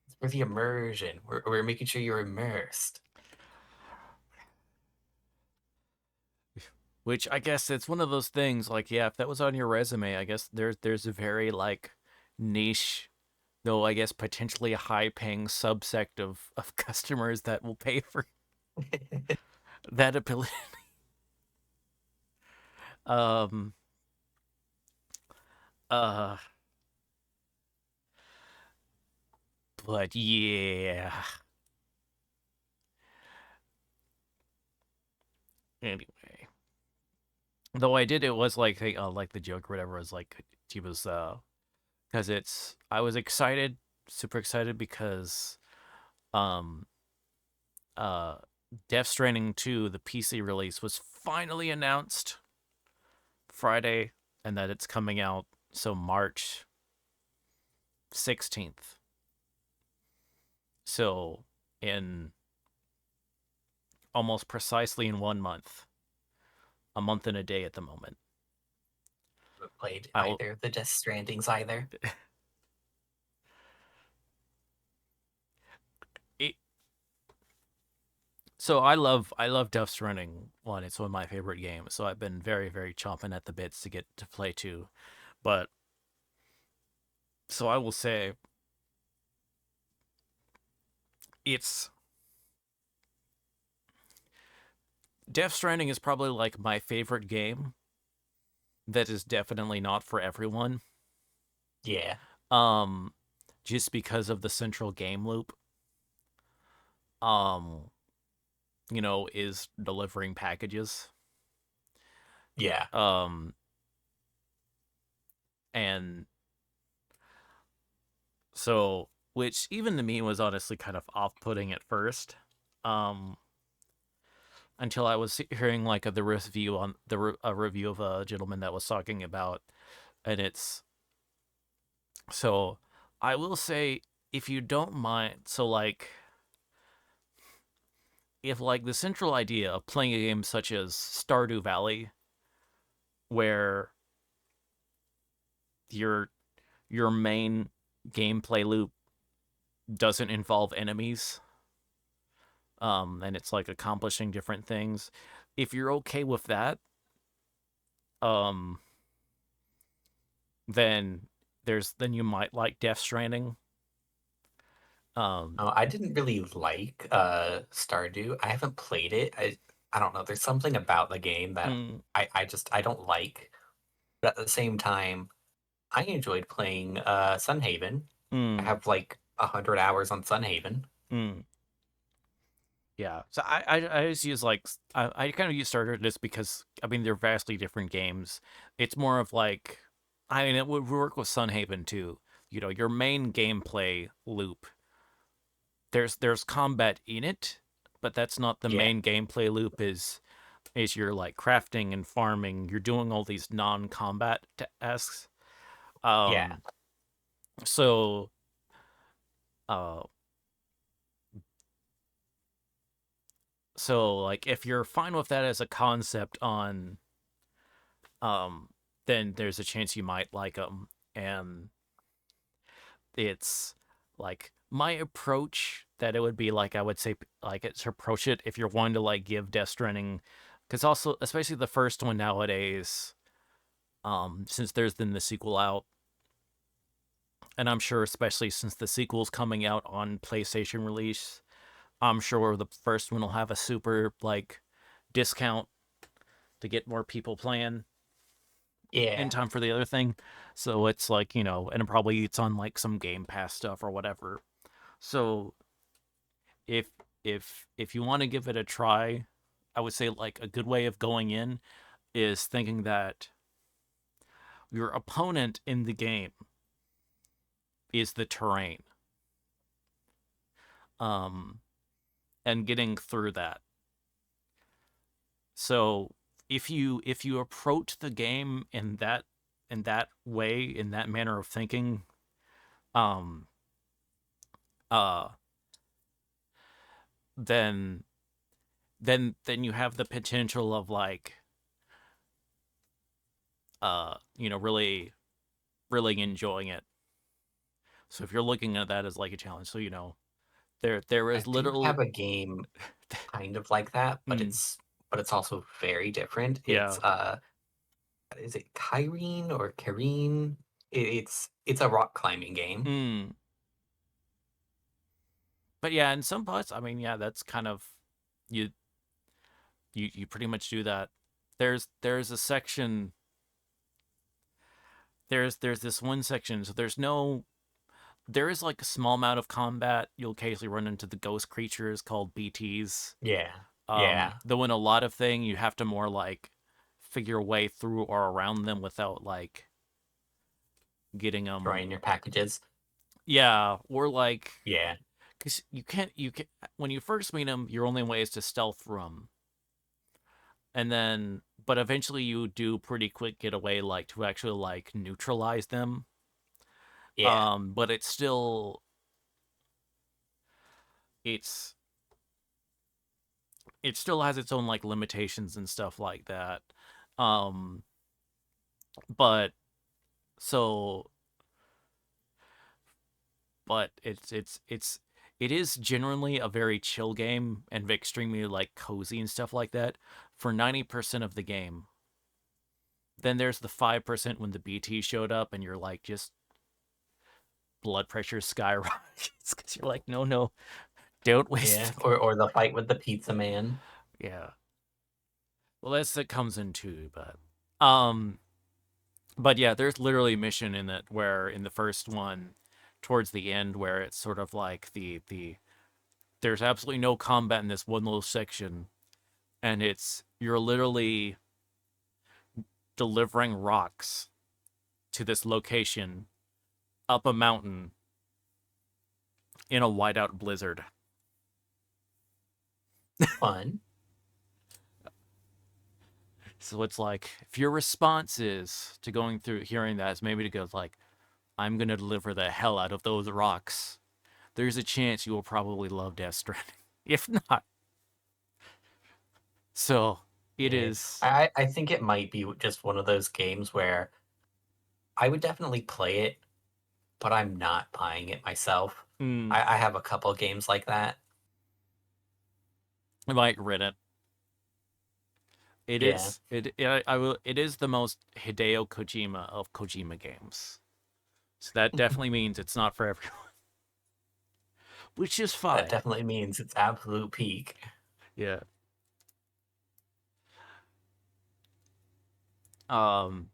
It's for the immersion. We're making sure you're immersed. Which I guess it's one of those things like yeah, if that was on your resume, I guess there's a very like niche though I guess potentially high paying subsect of customers that will pay for that ability. Um uh but yeah. Anyway. Though I did it was like the joke or whatever was like he was because it's I was excited, super excited because um uh Death Stranding 2, the PC release, was finally announced Friday, and that it's coming out so March 16th. So in almost precisely in 1 month, a month and a day at the moment. Haven't played I'll either the Death Strandings either. it, so I love Death Stranding 1. It's one of my favorite games. So I've been very chomping at the bits to get to play 2. But so I will say it's Death Stranding is probably like my favorite game that is definitely not for everyone. Yeah, Um just because of the central game loop. Um is delivering packages. yeah, Um and so which even to me was honestly kind of off-putting at first. Um until I was hearing like the review on a review of a gentleman that was talking about, and it's so I will say, if you don't mind, so like if like the central idea of playing a game such as Stardew Valley, where your your main gameplay loop doesn't involve enemies, and it's like accomplishing different things, if you're okay with that, um then then you might like Death Stranding. um I didn't really like Stardew. I haven't played it. I don't know. There's something about the game that mm, I don't like. But at the same time, I enjoyed playing Sunhaven. I mm, have like 100 hours on Sunhaven. mm. Yeah. So I just use like I kind of use Starter just because I mean they're vastly different games. It's more of like I mean it would work with Sunhaven too. Your main gameplay loop. There's combat in it, but that's not the Yeah, main gameplay loop. Is you're like crafting and farming. You're doing all these non-combat tasks. yeah. Um. So. Uh. So like if you're fine with that as a concept on um then there's a chance you might like them. And it's like my approach that it would be like I would say like it's approach it if you're wanting to like give Death Stranding, because also especially the first one nowadays, since there's been the sequel out, and I'm sure especially since the sequel's coming out on PlayStation release, I'm sure the first one will have a super like discount to get more people playing in Yeah. time for the other thing. So it's like, and probably it's on like some Game Pass stuff or whatever. So if if you want to give it a try, I would say like a good way of going in is thinking that your opponent in the game is the terrain. Um and getting through that. So if you approach the game in that way, in that manner of thinking, um uh then then you have the potential of like really really enjoying it. So if you're looking at that as like a challenge, so there I is do literal have a game kind of like that, but mm, it's also very different. It's yeah. is it Kyrene or Kareen? It's a rock climbing game. mm. But yeah, in some parts, I mean, yeah, that's kind of you you pretty much do that. There's a section, there's this one section, so there is like a small amount of combat. You'll occasionally run into the ghost creatures called BTs. Yeah. Yeah. Though in a lot of thing you have to more like figure a way through or around them without like getting them. Destroying your packages. Yeah, or like Yeah. because you can when you first meet them, your only way is to stealth through them, and then but eventually you do pretty quick get away like to actually like neutralize them. Yeah. But it's it still has its own like limitations and stuff like that. Um, but so but it is generally a very chill game and extremely like cozy and stuff like that for 90% of the game. Then there's the 5% when the BT showed up and you're like just blood pressure skyrockets because you're like, no, no, Don't waste Yeah, the. or the fight with the pizza man. Yeah. Well, that's that comes in too, um, but yeah, there's literally a mission in it where in the first one, towards the end, where it's sort of like the there's absolutely no combat in this one little section, and it's you're literally delivering rocks to this location up a mountain in a whiteout blizzard. Fun. So it's like if your response is to going through hearing that is maybe to go like, I'm gonna deliver the hell out of those rocks, there's a chance you will probably love Death Stranding. If not, so it Yeah. is. I think it might be just one of those games where I would definitely play it, but I'm not buying it myself. Mm, I have a couple games like that. I might read it. It Yeah, is I will. It is the most Hideo Kojima of Kojima games. So that definitely means it's not for everyone, which is that fine. definitely means it's absolute peak. Yeah. Um.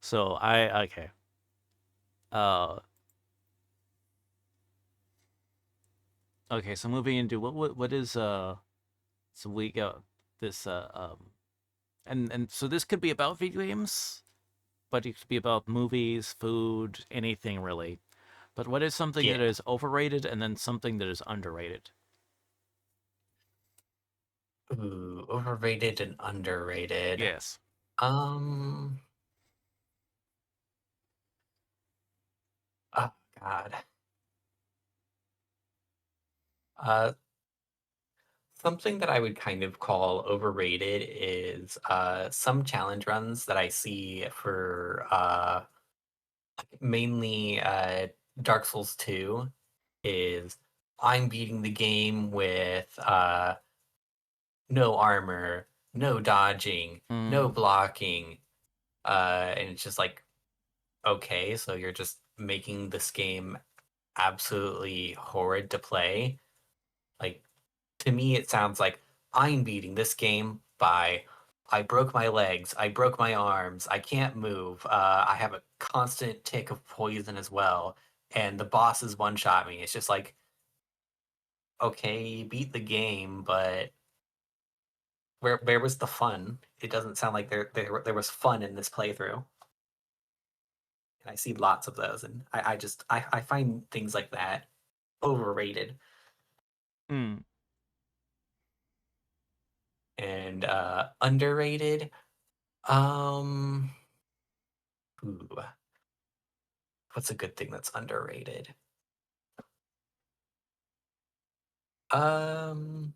So I okay. Uh. Okay. So moving into what is so we got this and so this could be about video games, but it could be about movies, food, anything really. But what is something that Yeah. is overrated and then something that is underrated? Ooh, overrated and underrated. Yes. Um, oh God. Uh, Something that I would kind of call overrated is some challenge runs that I see for mainly Dark Souls 2 is I'm beating the game with no armor, no dodging, no Mm, blocking, and it's just like, okay, so you're just making this game absolutely horrid to play. Like, to me, it sounds like I'm beating this game by I broke my legs, I broke my arms, I can't move, I have a constant tick of poison as well, and the bosses one shot me. It's just like, okay, you beat the game, but where was the fun? It doesn't sound like there was fun in this playthrough. And I see lots of those, and I find things like that overrated. mm, And underrated. Um, ooh, what's a good thing that's underrated? Um,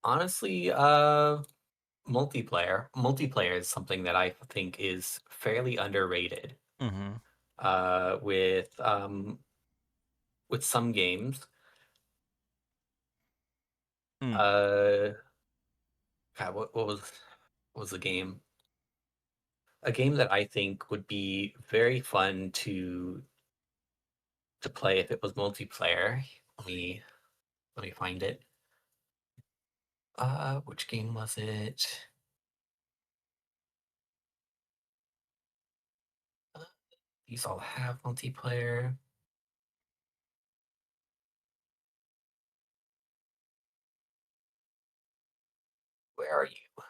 Honestly, multiplayer. Multiplayer is something that I think is fairly underrated. mm-hmm, Uh, with um, with some games. mm, Uh, God, what was the game? A game that I think would be very fun to play if it was multiplayer. Let me let me find it. Which game was it? Uh, these all have multiplayer. Where are you?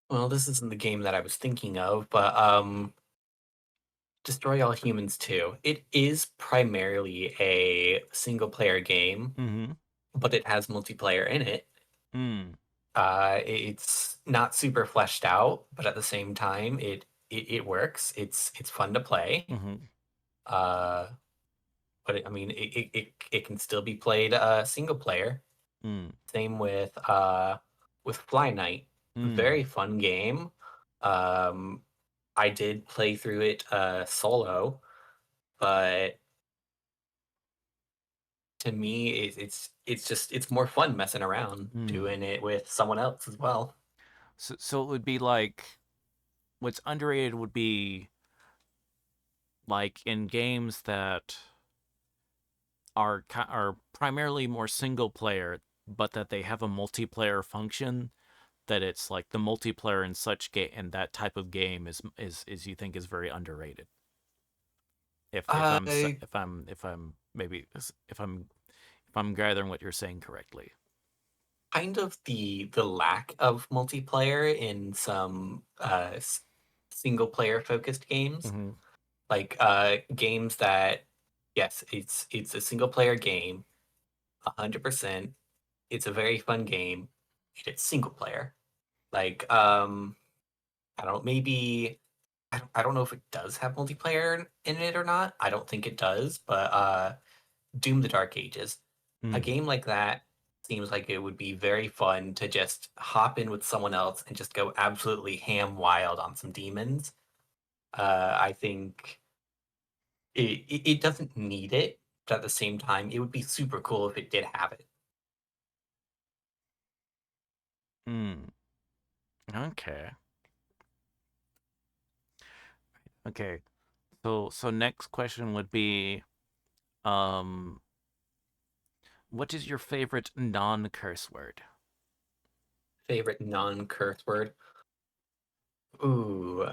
Well, this isn't the game that I was thinking of, but Destroy All Humans 2. It is primarily a single player game, mm-hmm, but it has multiplayer in it. mm, It's not super fleshed out, but at the same time, it works. It's fun to play. mm-hmm, Uh, but I mean, it can still be played single player. mm, Same with Fly Night. mm, Very fun game. Um, I did play through it solo, but To me, it's just it's more fun messing around Hmm. doing it with someone else as well. So it would be like what's underrated would be like in games that are primarily more single player, but that they have a multiplayer function. That it's like the multiplayer in such game and that type of game is you think is very underrated. If Uh, I'm if I'm maybe if I'm gathering what you're saying correctly. Kind of the lack of multiplayer in some single player focused games, Mm-hmm. like games that yes, it's a single player game, 100%. It's a very fun game. It's single player. Like I don't know, maybe I don't know if it does have multiplayer in it or not. I don't think it does, but Doom the Dark Ages. A Mm. game like that seems like it would be very fun to just hop in with someone else and just go absolutely ham wild on some demons. I think it doesn't need it, but at the same time, it would be super cool if it did have it. Mm. Okay. Okay. So next question would be, um, what is your favorite non-curse word? Favorite non-curse word? Ooh,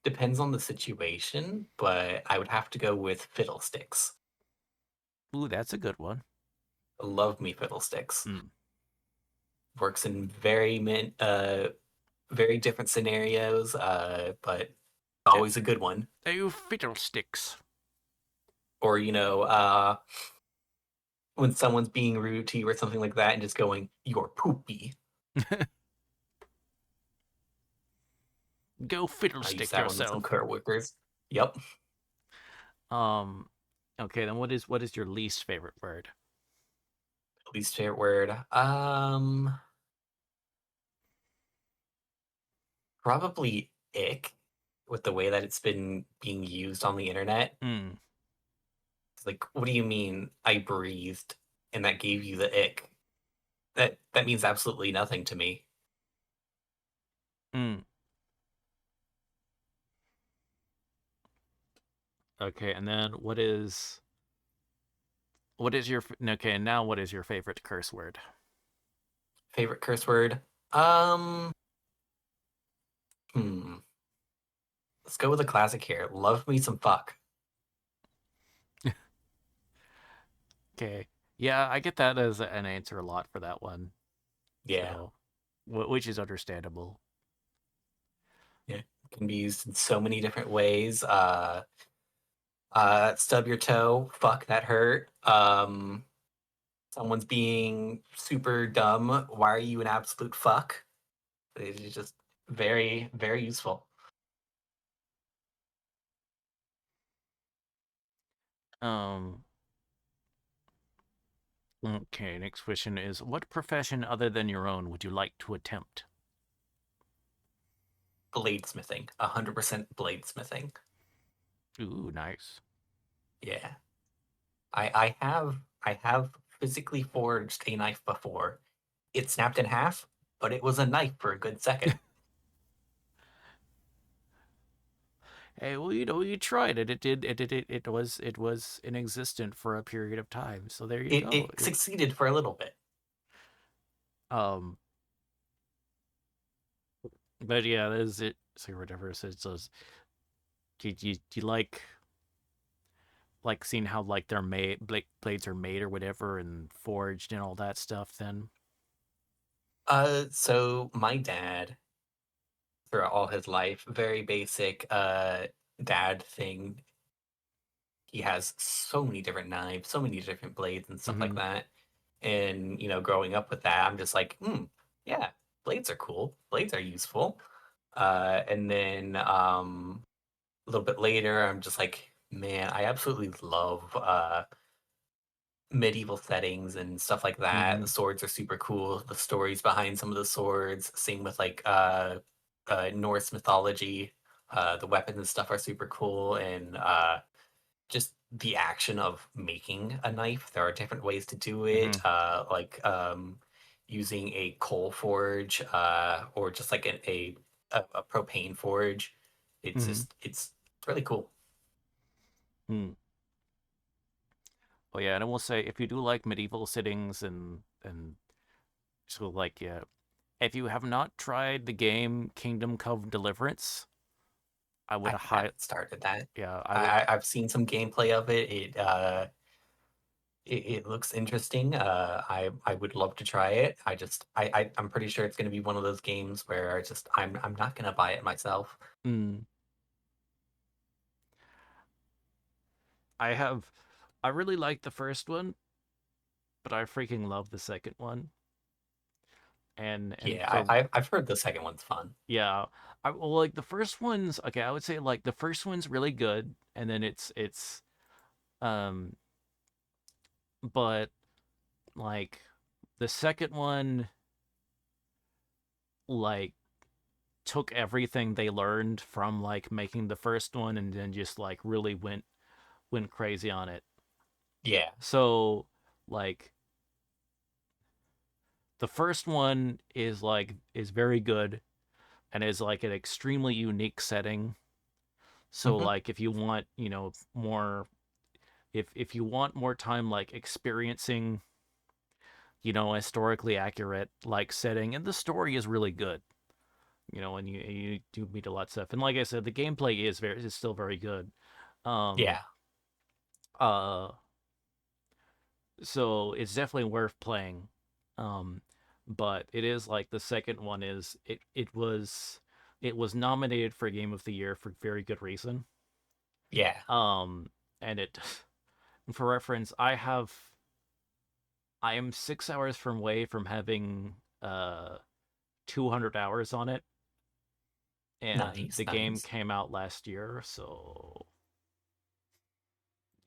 depends on the situation, but I would have to go with fiddlesticks. Ooh, that's a good one. Love me fiddlesticks. Mm. Works in very different scenarios, but Eh, always a good one. You fiddlesticks. Or, when someone's being rude to you or something like that and just going, "You're poopy." Go I use fiddlestick that one with some yourself. coworkers. Yep. Um, okay, then what is your least favorite word? Least favorite word. Probably ick with the way that it's been being used on the internet. Mm. It's like, what do you mean I breathed and that gave you the ick? That means absolutely nothing to me. Mm. Okay, and then what is your okay, and now what is your favorite curse word? Favorite curse word? Um, hmm. Let's go with a classic here. Love me some fuck. Okay. Yeah, I get that as an answer a lot for that one. Yeah. So, which is understandable. Yeah. Can be used in so many different ways. Stub your toe. Fuck, that hurt. Someone's being super dumb. Why are you an absolute fuck? It's just very, very useful. Um, okay, next question is what profession other than your own would you like to attempt? Bladesmithing. 100% bladesmithing. Ooh, nice. Yeah. I have physically forged a knife before. It snapped in half, but it was a knife for a good second. Hey, well, you tried it. It was inexistent for a period of time. So there you go. It succeeded for a little bit. Um, but yeah, that is it. So whatever it says. So do you like seeing how like they're made, blades are made or whatever, and forged and all that stuff? Then. So my dad, throughout all his life, very basic dad thing. He has so many different knives, so many different blades and stuff like Mm-hmm. that. And growing up with that, I'm just like, yeah, blades are cool. Blades are useful. And then a little bit later, I'm just like, man, I absolutely love medieval settings and stuff like that. Mm-hmm. The swords are super cool. The stories behind some of the swords, same with like Norse mythology. The weapons and stuff are super cool, and just the action of making a knife. There are different ways to do Mm-hmm. it, using a coal forge, or just like a propane forge. Mm-hmm. It's really cool. Mm. Oh yeah, and I will say if you do like medieval settings and so like yeah, if you have not tried the game Kingdom Come Deliverance, I would I high haven't started that. yeah I would I've seen some gameplay of it. It looks interesting. I would love to try it. I'm pretty sure it's going to be one of those games where I'm not going to buy it myself. mm, I have I really like the first one, but I freaking love the second one. And Yeah, for I've heard the second one's fun. yeah, I well, like the first one's okay. I would say like the first one's really good, and then it's um, but like the second one like took everything they learned from like making the first one and then just like really went crazy on it. Yeah. So like the first one is very good and is like an extremely unique setting. So Hmm. like if you want, more if you want more time like experiencing, historically accurate like setting and the story is really good. And you do meet a lot of stuff. And like I said, the gameplay is still very good. Um Yeah. uh so it's definitely worth playing. Um but it is like the second one is it was nominated for Game of the Year for very good reason. Yeah. Um and it for reference, I am 6 hours from away from having 200 hours on it, and Nice, the game nice. came out last year, so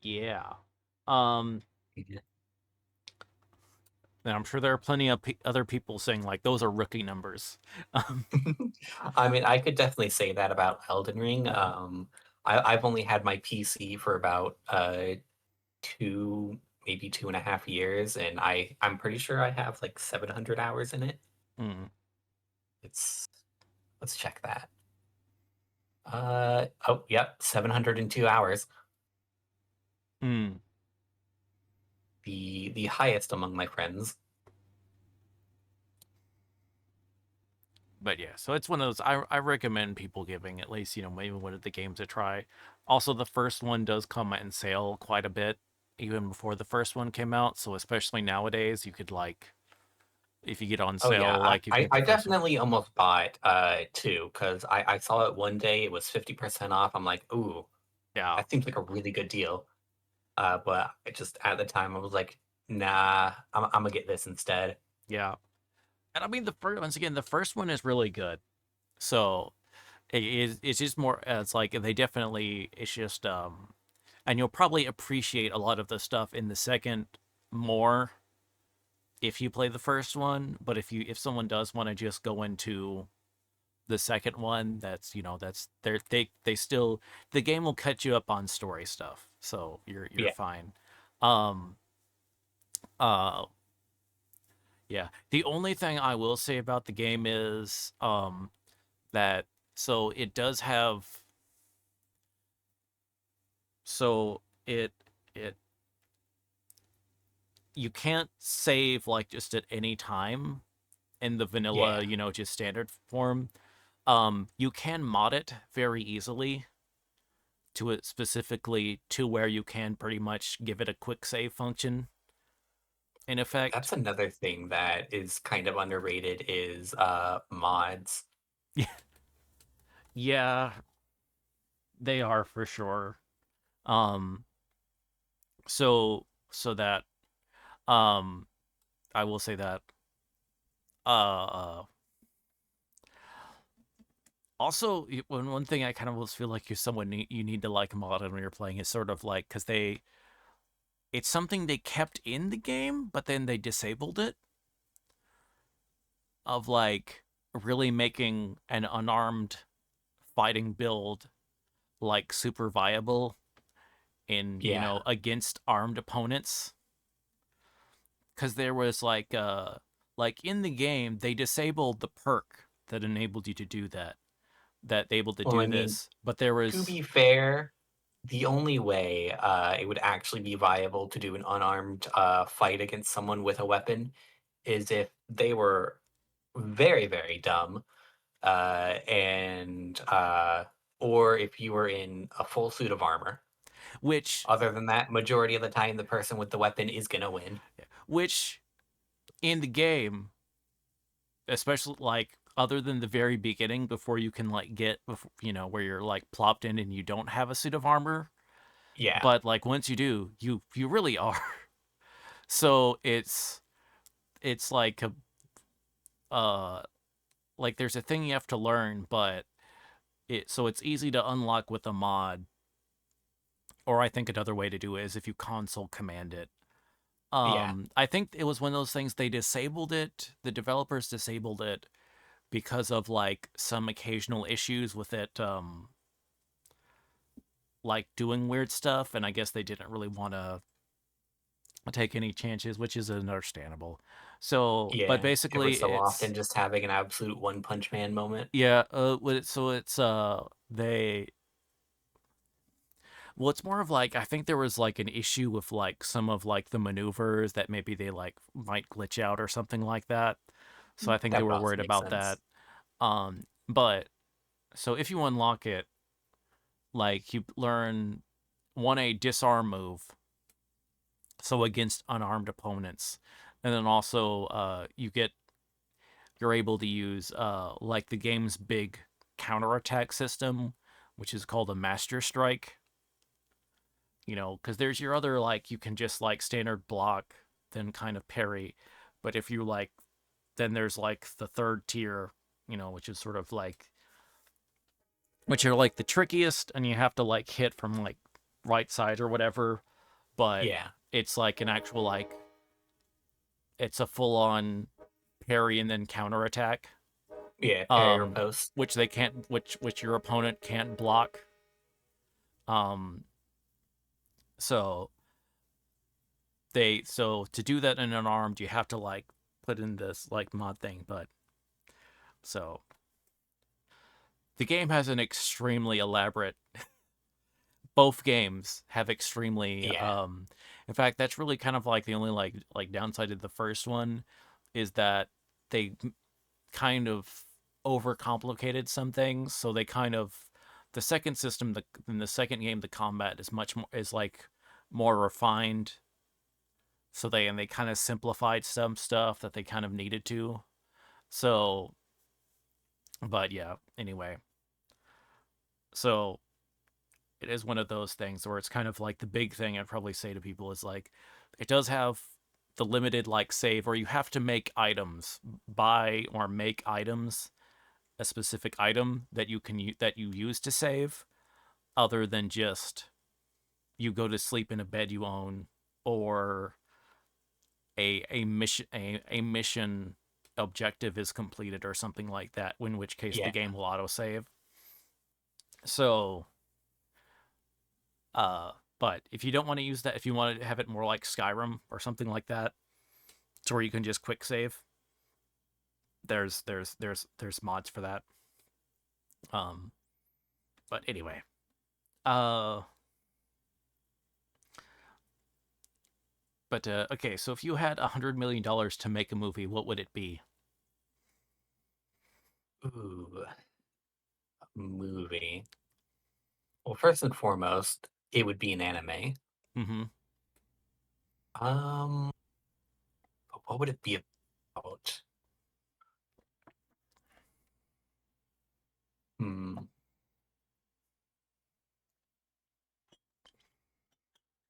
yeah. Um, Yeah. and I'm sure there are plenty of other people saying like those are rookie numbers. Um, I mean, I could definitely say that about Elden Ring. yeah. I've only had my PC for about two, maybe 2.5 years, and I'm pretty sure I have like 700 hours in it. Mm, It's Let's check that. Oh, yep, 702 hours. mm. The highest among my friends. But yeah, so it's one of those I recommend people giving at least maybe one of the games a try. Also, the first one does come in sale quite a bit even before the first one came out. So especially nowadays, you could like if you get on Oh yeah, sale, like you get the I first one. definitely almost bought two because I saw it one day, it was 50% off. I'm like, ooh, Yeah, that seems like a really good deal. But I just at the time I was like, nah, I'm gonna get this instead. yeah. And I mean the first once again, the first one is really good. So it's just more it's like they definitely it's just and you'll probably appreciate a lot of the stuff in the second more if you play the first one, but if someone does want to just go into the second one, that's they still the game will catch you up on story stuff. So you're Yeah. fine. Um uh yeah. The only thing I will say about the game is that so it does have so it you can't save like just at any time in the Yeah. vanilla, just standard form. You can mod it very easily to it specifically to where you can pretty much give it a quick save function in effect. That's another thing that is kind of underrated is mods. Yeah, they are for sure. Um, so that um, I will say that uh also one thing I kind of always feel like you need to like mod when you're playing is sort of like because it's something they kept in the game but then they disabled it of like really making an unarmed fighting build like super viable in, Yeah. against armed opponents, because there was like in the game they disabled the perk that enabled you to do that, able to Well, do I mean, this, but there to was be fair, the only way it would actually be viable to do an unarmed fight against someone with a weapon is if they were very, very dumb, and or if you were in a full suit of armor. which Other than that, majority of the time, the person with the weapon is gonna win. which in the game, especially like other than the very beginning before you can like get where you're like plopped in and you don't have a suit of armor, Yeah, but like once you do, you really are. So it's like a uh like there's a thing you have to learn, but it's easy to unlock with a mod, or I think another way to do it is if you console command it. yeah, I think it was one of those things they disabled it. The developers disabled it because of like some occasional issues with it, like doing weird stuff, and I guess they didn't really want to take any chances, which is understandable. So, but yeah. Ever basically, so often, just having an absolute One Punch Man moment. yeah. So it's they well, it's more of like I think there was like an issue with like some of like the maneuvers that maybe they like might glitch out or something like that. So I think they That would were also worried make about that. sense. But so if you unlock it, like you learn a disarm move, so against unarmed opponents, and then also you're able to use like the game's big counterattack system, which is called a master strike. Because there's your other like you can just like standard block, then kind of parry, but if you like, then there's like the third tier, which is sort of like which are like the trickiest, and you have to like hit from like right side or whatever, but Yeah, it's like an actual like it's a full on parry and then counterattack, yeah. Parry or post. which they can't, which your opponent can't block. Um, so so to do that in unarmed, you have to like put in this like mod thing, but so the game has an extremely elaborate. Both games have extremely. Yeah, In fact, that's really kind of like the only like downside of the first one, is that they kind of overcomplicated some things. So they kind of the second system, in the second game, the combat is much more is like more refined. So they kind of simplified some stuff that they kind of needed to. So, but yeah. Anyway, so it is one of those things where it's kind of like the big thing I'd probably say to people is like it does have the limited like save, or you have to make items, buy or make items, a specific item that that you use to save, other than just you go to sleep in a bed you own, or a mission objective is completed or something like that, in which case the yeah. game will autosave. So uh but if you don't want to use that, if you want to have it more like Skyrim or something like that, to where you can just quick save, there's mods for that. um but anyway, uh okay, so if you had $100 million to make a movie, what would it be? Ooh, movie. Well, first and foremost, it would be an anime. Mm-hmm. Um, what would it be about? Hmm.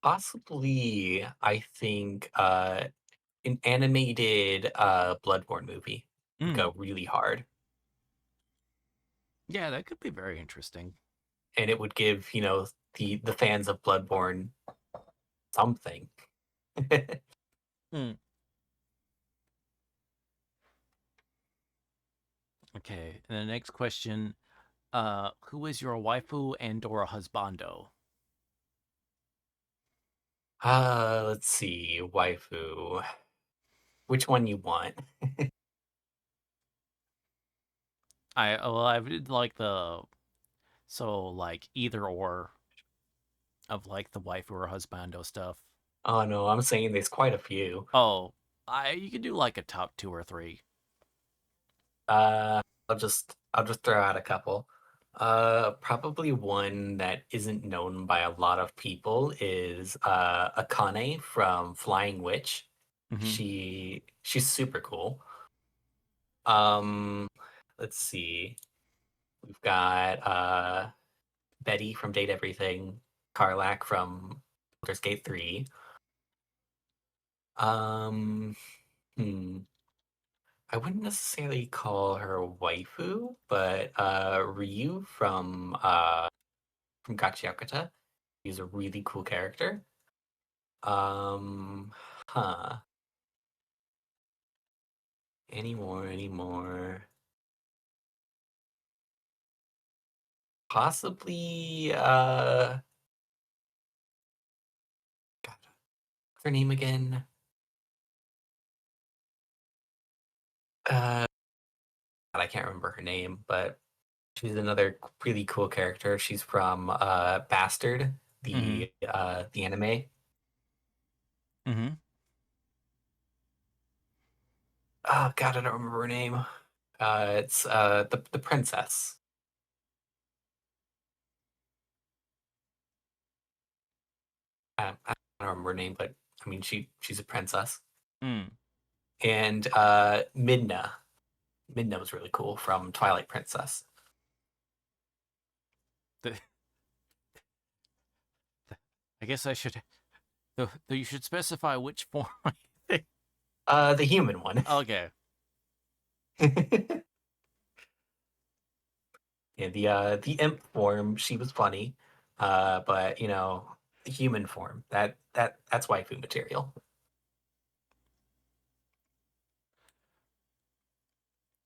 Possibly, I think an animated Bloodborne movie would Mm. go really hard, Yeah, that could be very interesting. and it would give, the fans of Bloodborne something. Mm. Okay, and the next question: who is your waifu and or husbando? Let's see, waifu. Which one you want? I would like the so like either or of like the wife or husbando stuff. Oh no, I'm saying there's quite a few. Oh, I you could do like a top two or three. I'll just throw out a couple. Probably one that isn't known by a lot of people is Akane from Flying Witch. Mm-hmm. She's super cool. Um, let's see. We've got Betty from Date Everything, Carlac from Baldur's Gate 3. Um, hmm. I wouldn't necessarily call her a waifu, but Ryu from Gachiakuta. He's a really cool character. Um, huh. Any more. Possibly God, what's her name again? God, I can't remember her name, but she's another really cool character. She's from Bastard, Mm-hmm. the anime. Mm-hmm. Oh God, I don't remember her name. It's the princess. I don't remember her name, but I mean she's a princess. Mm. And Midna. Midna was really cool from Twilight Princess. The, I guess I should. You should specify which form. I think. The human one. Okay. Yeah, the imp form, she was funny. But the human form, that's waifu material.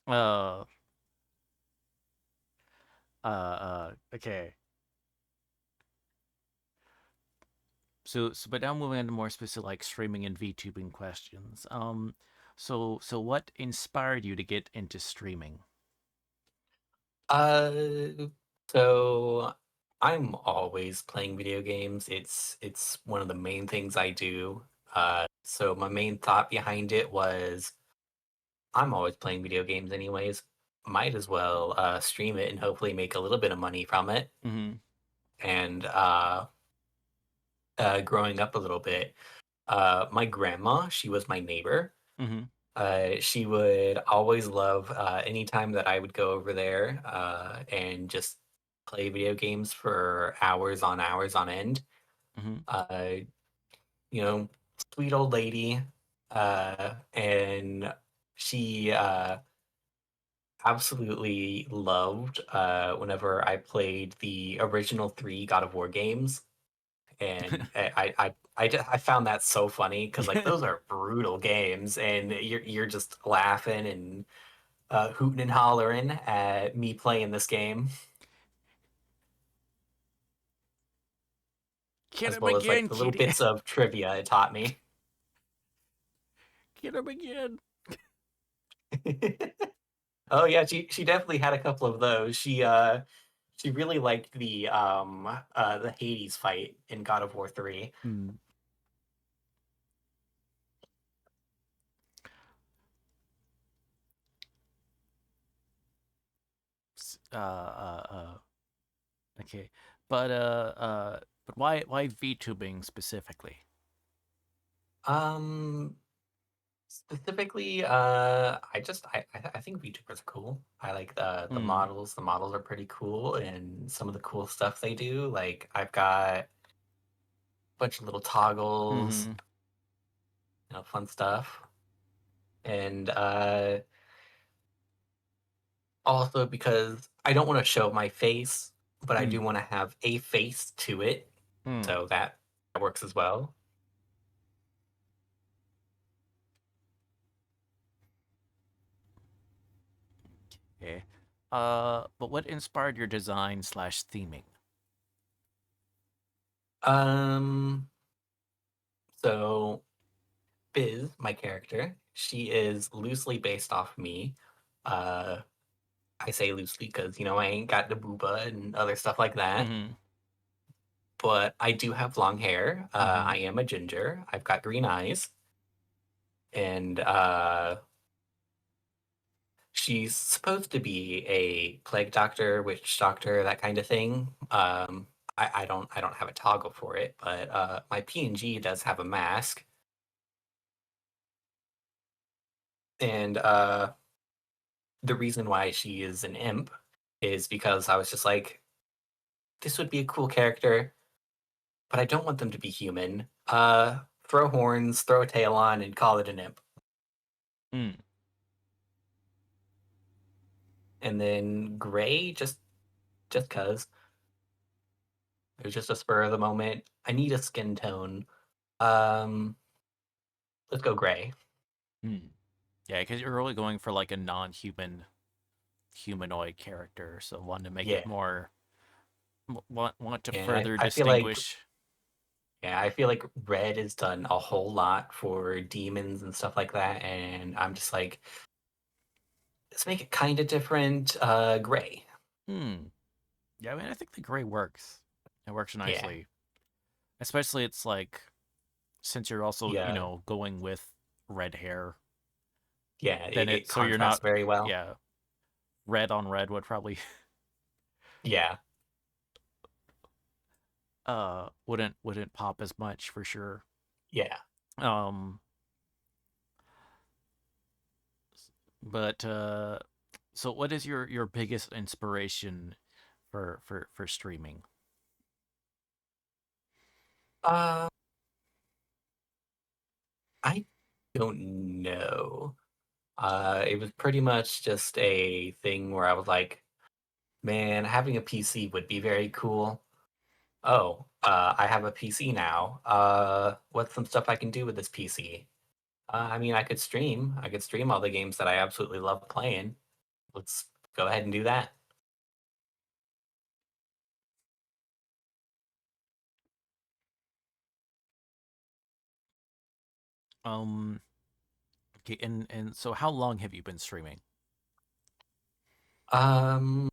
Uh. Okay. But now moving on to more specific, like streaming and VTubing questions. So what inspired you to get into streaming? Uh, so I'm always playing video games. It's one of the main things I do. So my main thought behind it was I'm always playing video games anyways. Might as well stream it and hopefully make a little bit of money from it. Mm-hmm. And growing up a little bit, my grandma, she was my neighbor. Mm-hmm. She would always love anytime that I would go over there and just play video games for hours on end. Mm-hmm. Uh, you know, sweet old lady. And she absolutely loved whenever I played the original three God of War games. And I found that so funny because like those are brutal games, and you're just laughing and hooting and hollering at me playing this game, Get as him well as like again, the little Kitty. bits of trivia it taught me. Get him again. Oh yeah, she definitely had a couple of those. She really liked the Hades fight in God of War 3. Hmm. Okay, but but why VTubing specifically? Um Specifically, I think VTubers are cool. I like the Hmm. models. The models are pretty cool, and some of the cool stuff they do. Like I've got a bunch of little toggles, Mm-hmm. fun stuff. And also because I don't want to show my face, but I Hmm. do want to have a face to it, Hmm. so that works as well. Okay. But what inspired your design slash theming? Um, So Biz, my character, she is loosely based off me. Uh, I say loosely because I ain't got the booba and other stuff like that. Mm-hmm. But I do have long hair. Mm-hmm. I am a ginger. I've got green eyes, and she's supposed to be a plague doctor, witch doctor, that kind of thing. I don't have a toggle for it, but my PNG does have a mask, and the reason why she is an imp is because I was just like, this would be a cool character, but I don't want them to be human. Throw horns, throw a tail on, and call it an imp. Mm. And then gray, just cause it was just a spur of the moment. I need a skin tone. Um, let's go gray. Mm. Yeah, because you're really going for like a non-human humanoid character, so want to make Yeah, it more want to and further I feel like distinguish. I feel like red has done a whole lot for demons and stuff like that, and I'm just like, let's make it kind of different. Gray. Hmm. Yeah, I mean, I think the gray works. It works Yeah, nicely, especially it's like since you're also yeah, going with red hair, yeah. then It so you're not contrasts very well. yeah red on red would probably Yeah, wouldn't pop as much for sure. yeah. Um, but so what is your biggest inspiration for streaming? Uh, I don't know. It was pretty much just a thing where I was like, man, having a PC would be very cool. Oh, I have a PC now. What's some stuff I can do with this PC? I mean, I could stream. I could stream all the games that I absolutely love playing. Let's go ahead and do that. Um, okay, and so how long have you been streaming? Um,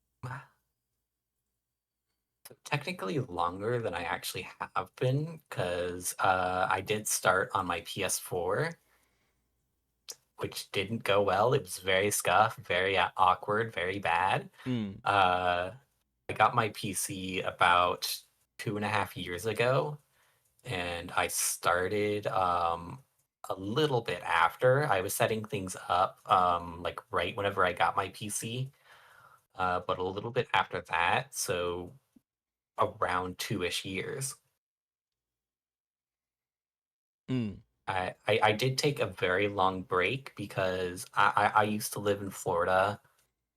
Technically longer than I actually have been because I did start on my PS4, which didn't go well. It was very scuffed, very awkward, very bad. Mm, Uh, I got my PC about 2.5 years ago, and I started a little bit after. I was setting things up like right whenever I got my PC, but a little bit after that, so around 2-ish years. mm, I did take a very long break because I used to live in Florida,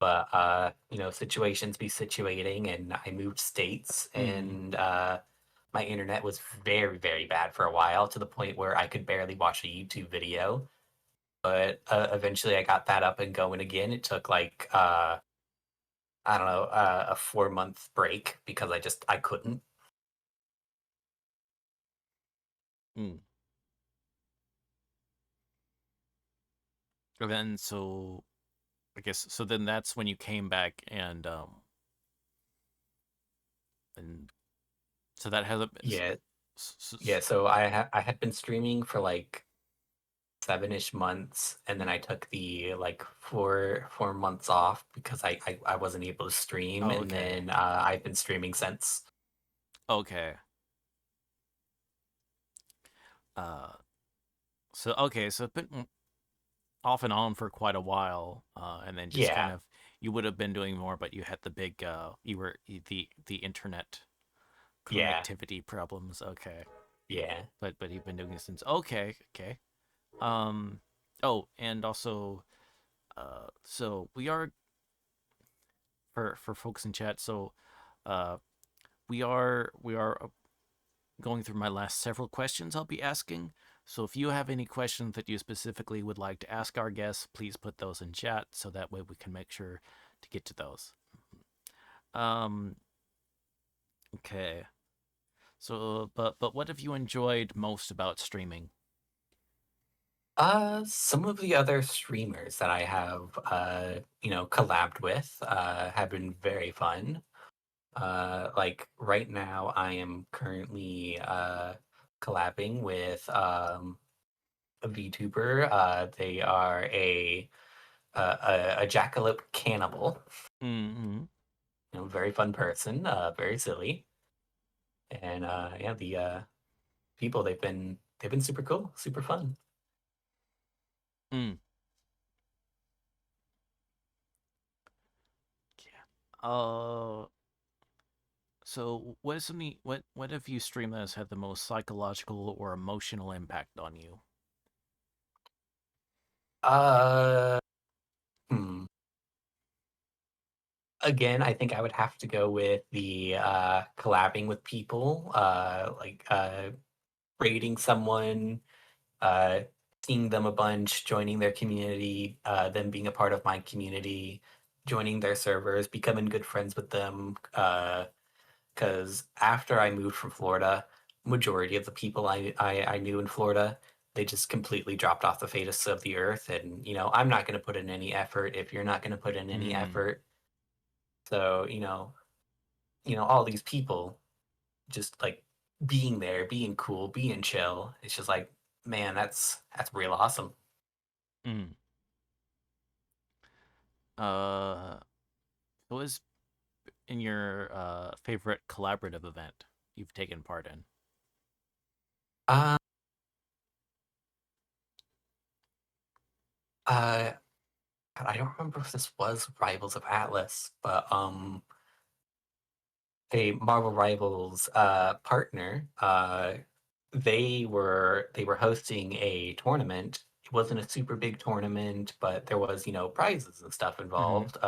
but situations be situating, and I moved states, mm, and my internet was very, very bad for a while to the point where I could barely watch a YouTube video. But eventually I got that up and going again. It took like I don't know, a 4 month break because I couldn't. mm. And then so I guess so then that's when you came back and so that hasn't been Yeah, s- s- yeah. s- So I had been streaming for like 7-ish months, and then I took the like four months off because I wasn't able to stream, oh and okay. then I've been streaming since. Okay. Uh so okay, so it's been off and on for quite a while, and then just kind Yeah, of you would have been doing more, but you had the big you were the internet yeah, connectivity problems. Okay, yeah. but you've been doing it since. Okay, okay. Um, oh, and also, so we are for folks in chat. So, uh, we are going through my last several questions I'll be asking. So if you have any questions that you specifically would like to ask our guests, please put those in chat so that way we can make sure to get to those. Um, okay. So, but what have you enjoyed most about streaming? Some of the other streamers that I have, collabed with, have been very fun. Like right now, I am currently collabing with a VTuber. They are a jackalope cannibal. Mm-hmm. Very fun person. Very silly, and yeah, the people they've been super cool, super fun. Mm. Yeah. So what is something what have you streamed that has had the most psychological or emotional impact on you? Uh, hmm. Again, I think I would have to go with the collabing with people, rating someone, uh, seeing them a bunch, joining their community, them being a part of my community, joining their servers, becoming good friends with them. Because after I moved from Florida, majority of the people I knew in Florida, they just completely dropped off the face of the earth. And, I'm not going to put in any effort if you're not going to put in any Mm. effort. So, all these people just like being there, being cool, being chill. It's just like, man, that's real awesome. Mm. Uh, what was in your favorite collaborative event you've taken part in? Uh, uh, God, I don't remember if this was Rivals of Atlas, but a Marvel Rivals partner, they were hosting a tournament. It wasn't a super big tournament, but there was, prizes and stuff Mm-hmm. involved.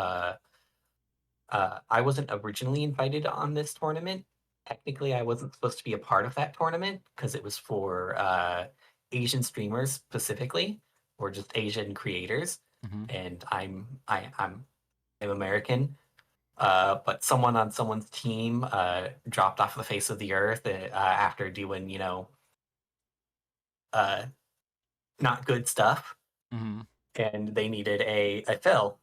I wasn't originally invited on this tournament. Technically, I wasn't supposed to be a part of that tournament because it was for Asian streamers specifically, or just Asian creators. Mm-hmm. And I'm American, but someone on someone's team dropped off the face of the earth after doing, uh, not good stuff, Mm-hmm. and they needed a fill.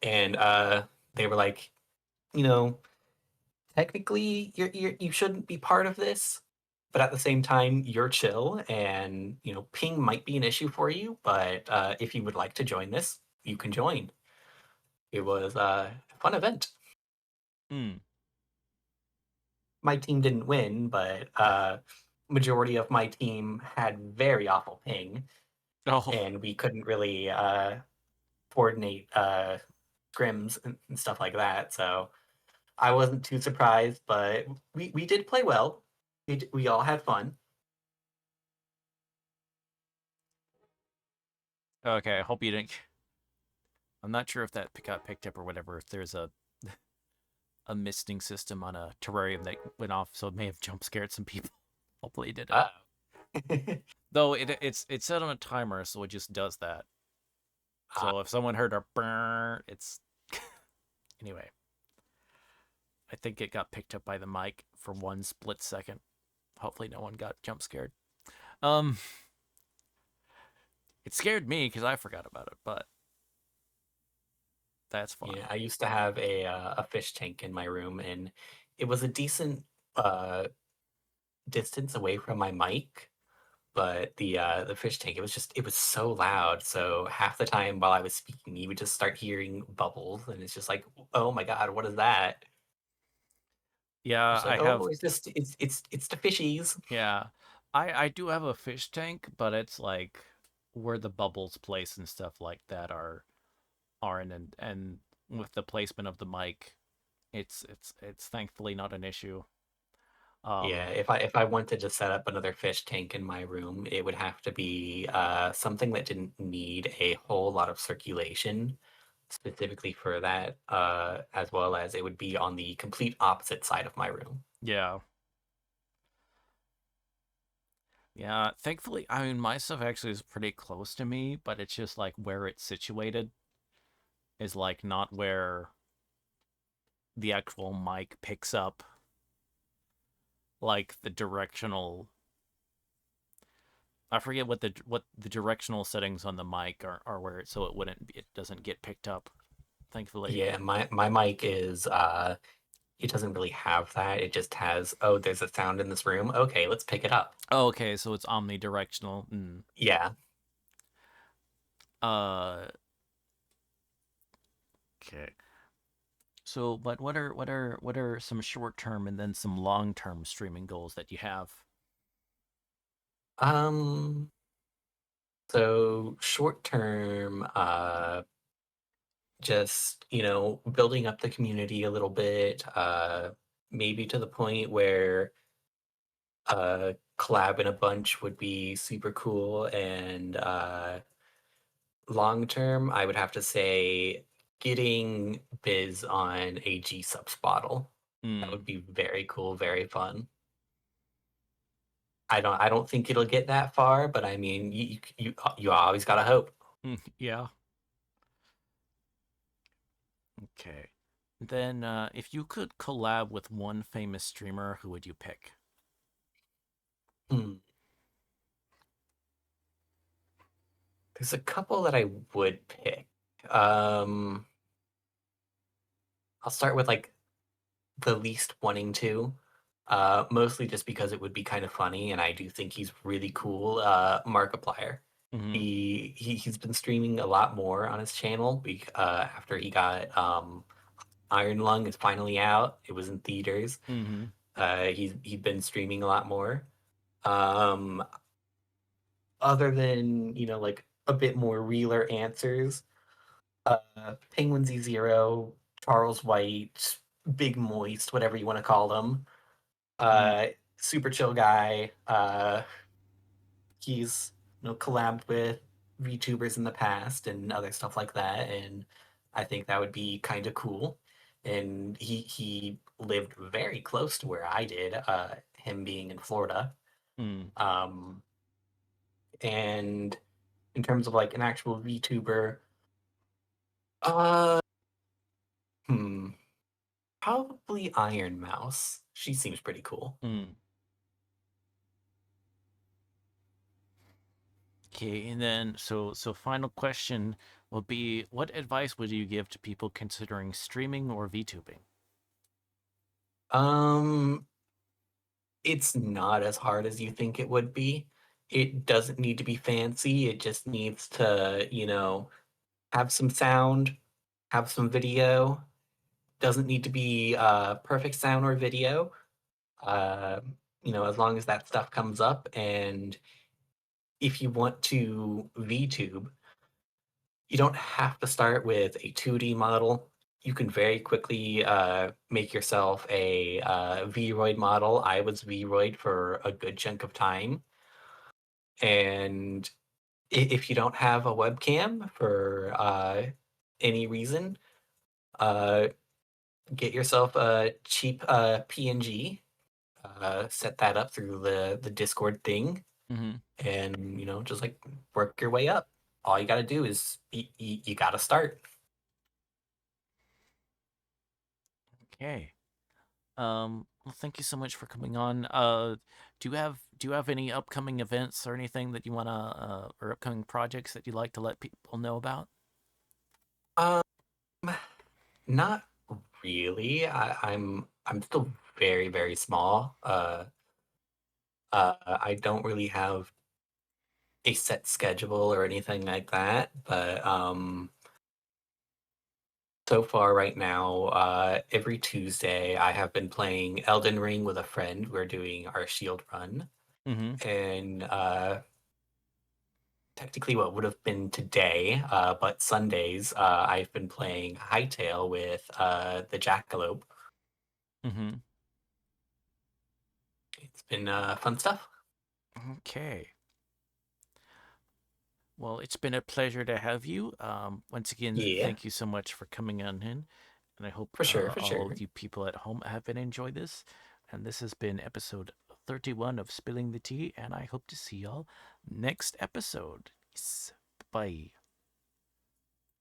And they were like, you know, technically you shouldn't be part of this, but at the same time you're chill, and ping might be an issue for you, but if you would like to join this, you can join. It was a fun event. Mm. My team didn't win, but majority of my team had very awful ping, Oh, and we couldn't really coordinate scrims and stuff like that, so I wasn't too surprised, but we did play well. We all had fun. okay. I hope you didn't. I'm not sure if that got picked up or whatever. If there's a misting system on a terrarium that went off, so it may have jump scared some people. Hopefully, it didn't. uh Though it's set on a timer, so it just does that. uh, So if someone heard a burr, it's anyway. I think it got picked up by the mic for one split second. Hopefully, no one got jump scared. Um, it scared me because I forgot about it, but that's yeah, fine. I used to have a fish tank in my room, and it was a decent uh distance away from my mic, but the fish tank, it was so loud. So half the time while I was speaking, you would just start hearing bubbles, and it's just like, oh my god, what is that? Yeah, It's I like, have. oh, it's the fishies. Yeah, I do have a fish tank, but it's like where the bubbles place and stuff like that are in, and with the placement of the mic, it's thankfully not an issue. Yeah, Um, if I wanted to set up another fish tank in my room, it would have to be something that didn't need a whole lot of circulation specifically for that, as well as it would be on the complete opposite side of my room. yeah, yeah. Thankfully, I mean, my stuff actually is pretty close to me, but it's just like where it's situated is like not where the actual mic picks up. like the directional. I forget what the directional settings on the mic are where it so it doesn't get picked up. Thankfully. Yeah, my mic is it doesn't really have that. It just has, oh, there's a sound in this room. Okay, let's pick it up. Oh, okay, so it's omnidirectional. Mm. Yeah. Uh, okay. So, but what are some short term and then some long term streaming goals that you have? Um, so short term, just, building up the community a little bit, maybe to the point where collab in a bunch would be super cool. And long term, I would have to say getting Biz on a G subs bottle. That would Mm. be very cool, very fun. I don't think it'll get that far, but I mean, you always gotta hope. Mm, yeah. Okay. Then, if you could collab with one famous streamer, who would you pick? Hmm. There's a couple that I would pick. Um, I'll start with like the least wanting to, mostly just because it would be kind of funny, and I do think he's really cool. Markiplier. Mm-hmm. He's been streaming a lot more on his channel after he got Iron Lung is finally out. It was in theaters. Mm-hmm. He'd been streaming a lot more. Um, Other than like a bit more realer answers, Penguin Z0, Charles White, Big Moist, whatever you want to call them. Mm. Uh, Super chill guy. He's collabed with VTubers in the past and other stuff like that, and I think that would be kind of cool. And he lived very close to where I did, him being in Florida. Mm. Um, and in terms of like an actual VTuber, uh, hmm, probably Iron Mouse. She seems pretty cool. Mm. Okay, and then so final question will be, what advice would you give to people considering streaming or VTubing? Um, it's not as hard as you think it would be. It doesn't need to be fancy. It just needs to, have some sound, have some video. Doesn't need to be perfect sound or video. Uh, as long as that stuff comes up. And if you want to VTube, you don't have to start with a 2D model. You can very quickly make yourself a Vroid model. I was Vroid for a good chunk of time. And if you don't have a webcam for any reason, uh, get yourself a cheap PNG, set that up through the Discord thing, Mm-hmm. and just like work your way up. All you got to do is you got to start. Okay. Well, thank you so much for coming on. Do you have any upcoming events or anything that you wanna or upcoming projects that you'd like to let people know about? Um, Not really. I'm still very very small. I don't really have a set schedule or anything like that, but so far right now, every Tuesday I have been playing Elden Ring with a friend. We're doing our shield run, Mm-hmm. and technically what would have been today, but Sundays, I've been playing Hightail with the Jackalope. Mm-hmm. It's been fun stuff. Okay. Well, it's been a pleasure to have you. Once again, Yeah, thank you so much for coming on in, and I hope for sure, for all sure. of you people at home have been enjoyed this. And this has been episode 31 of Spilling the Tea, and I hope to see y'all next episode. Bye.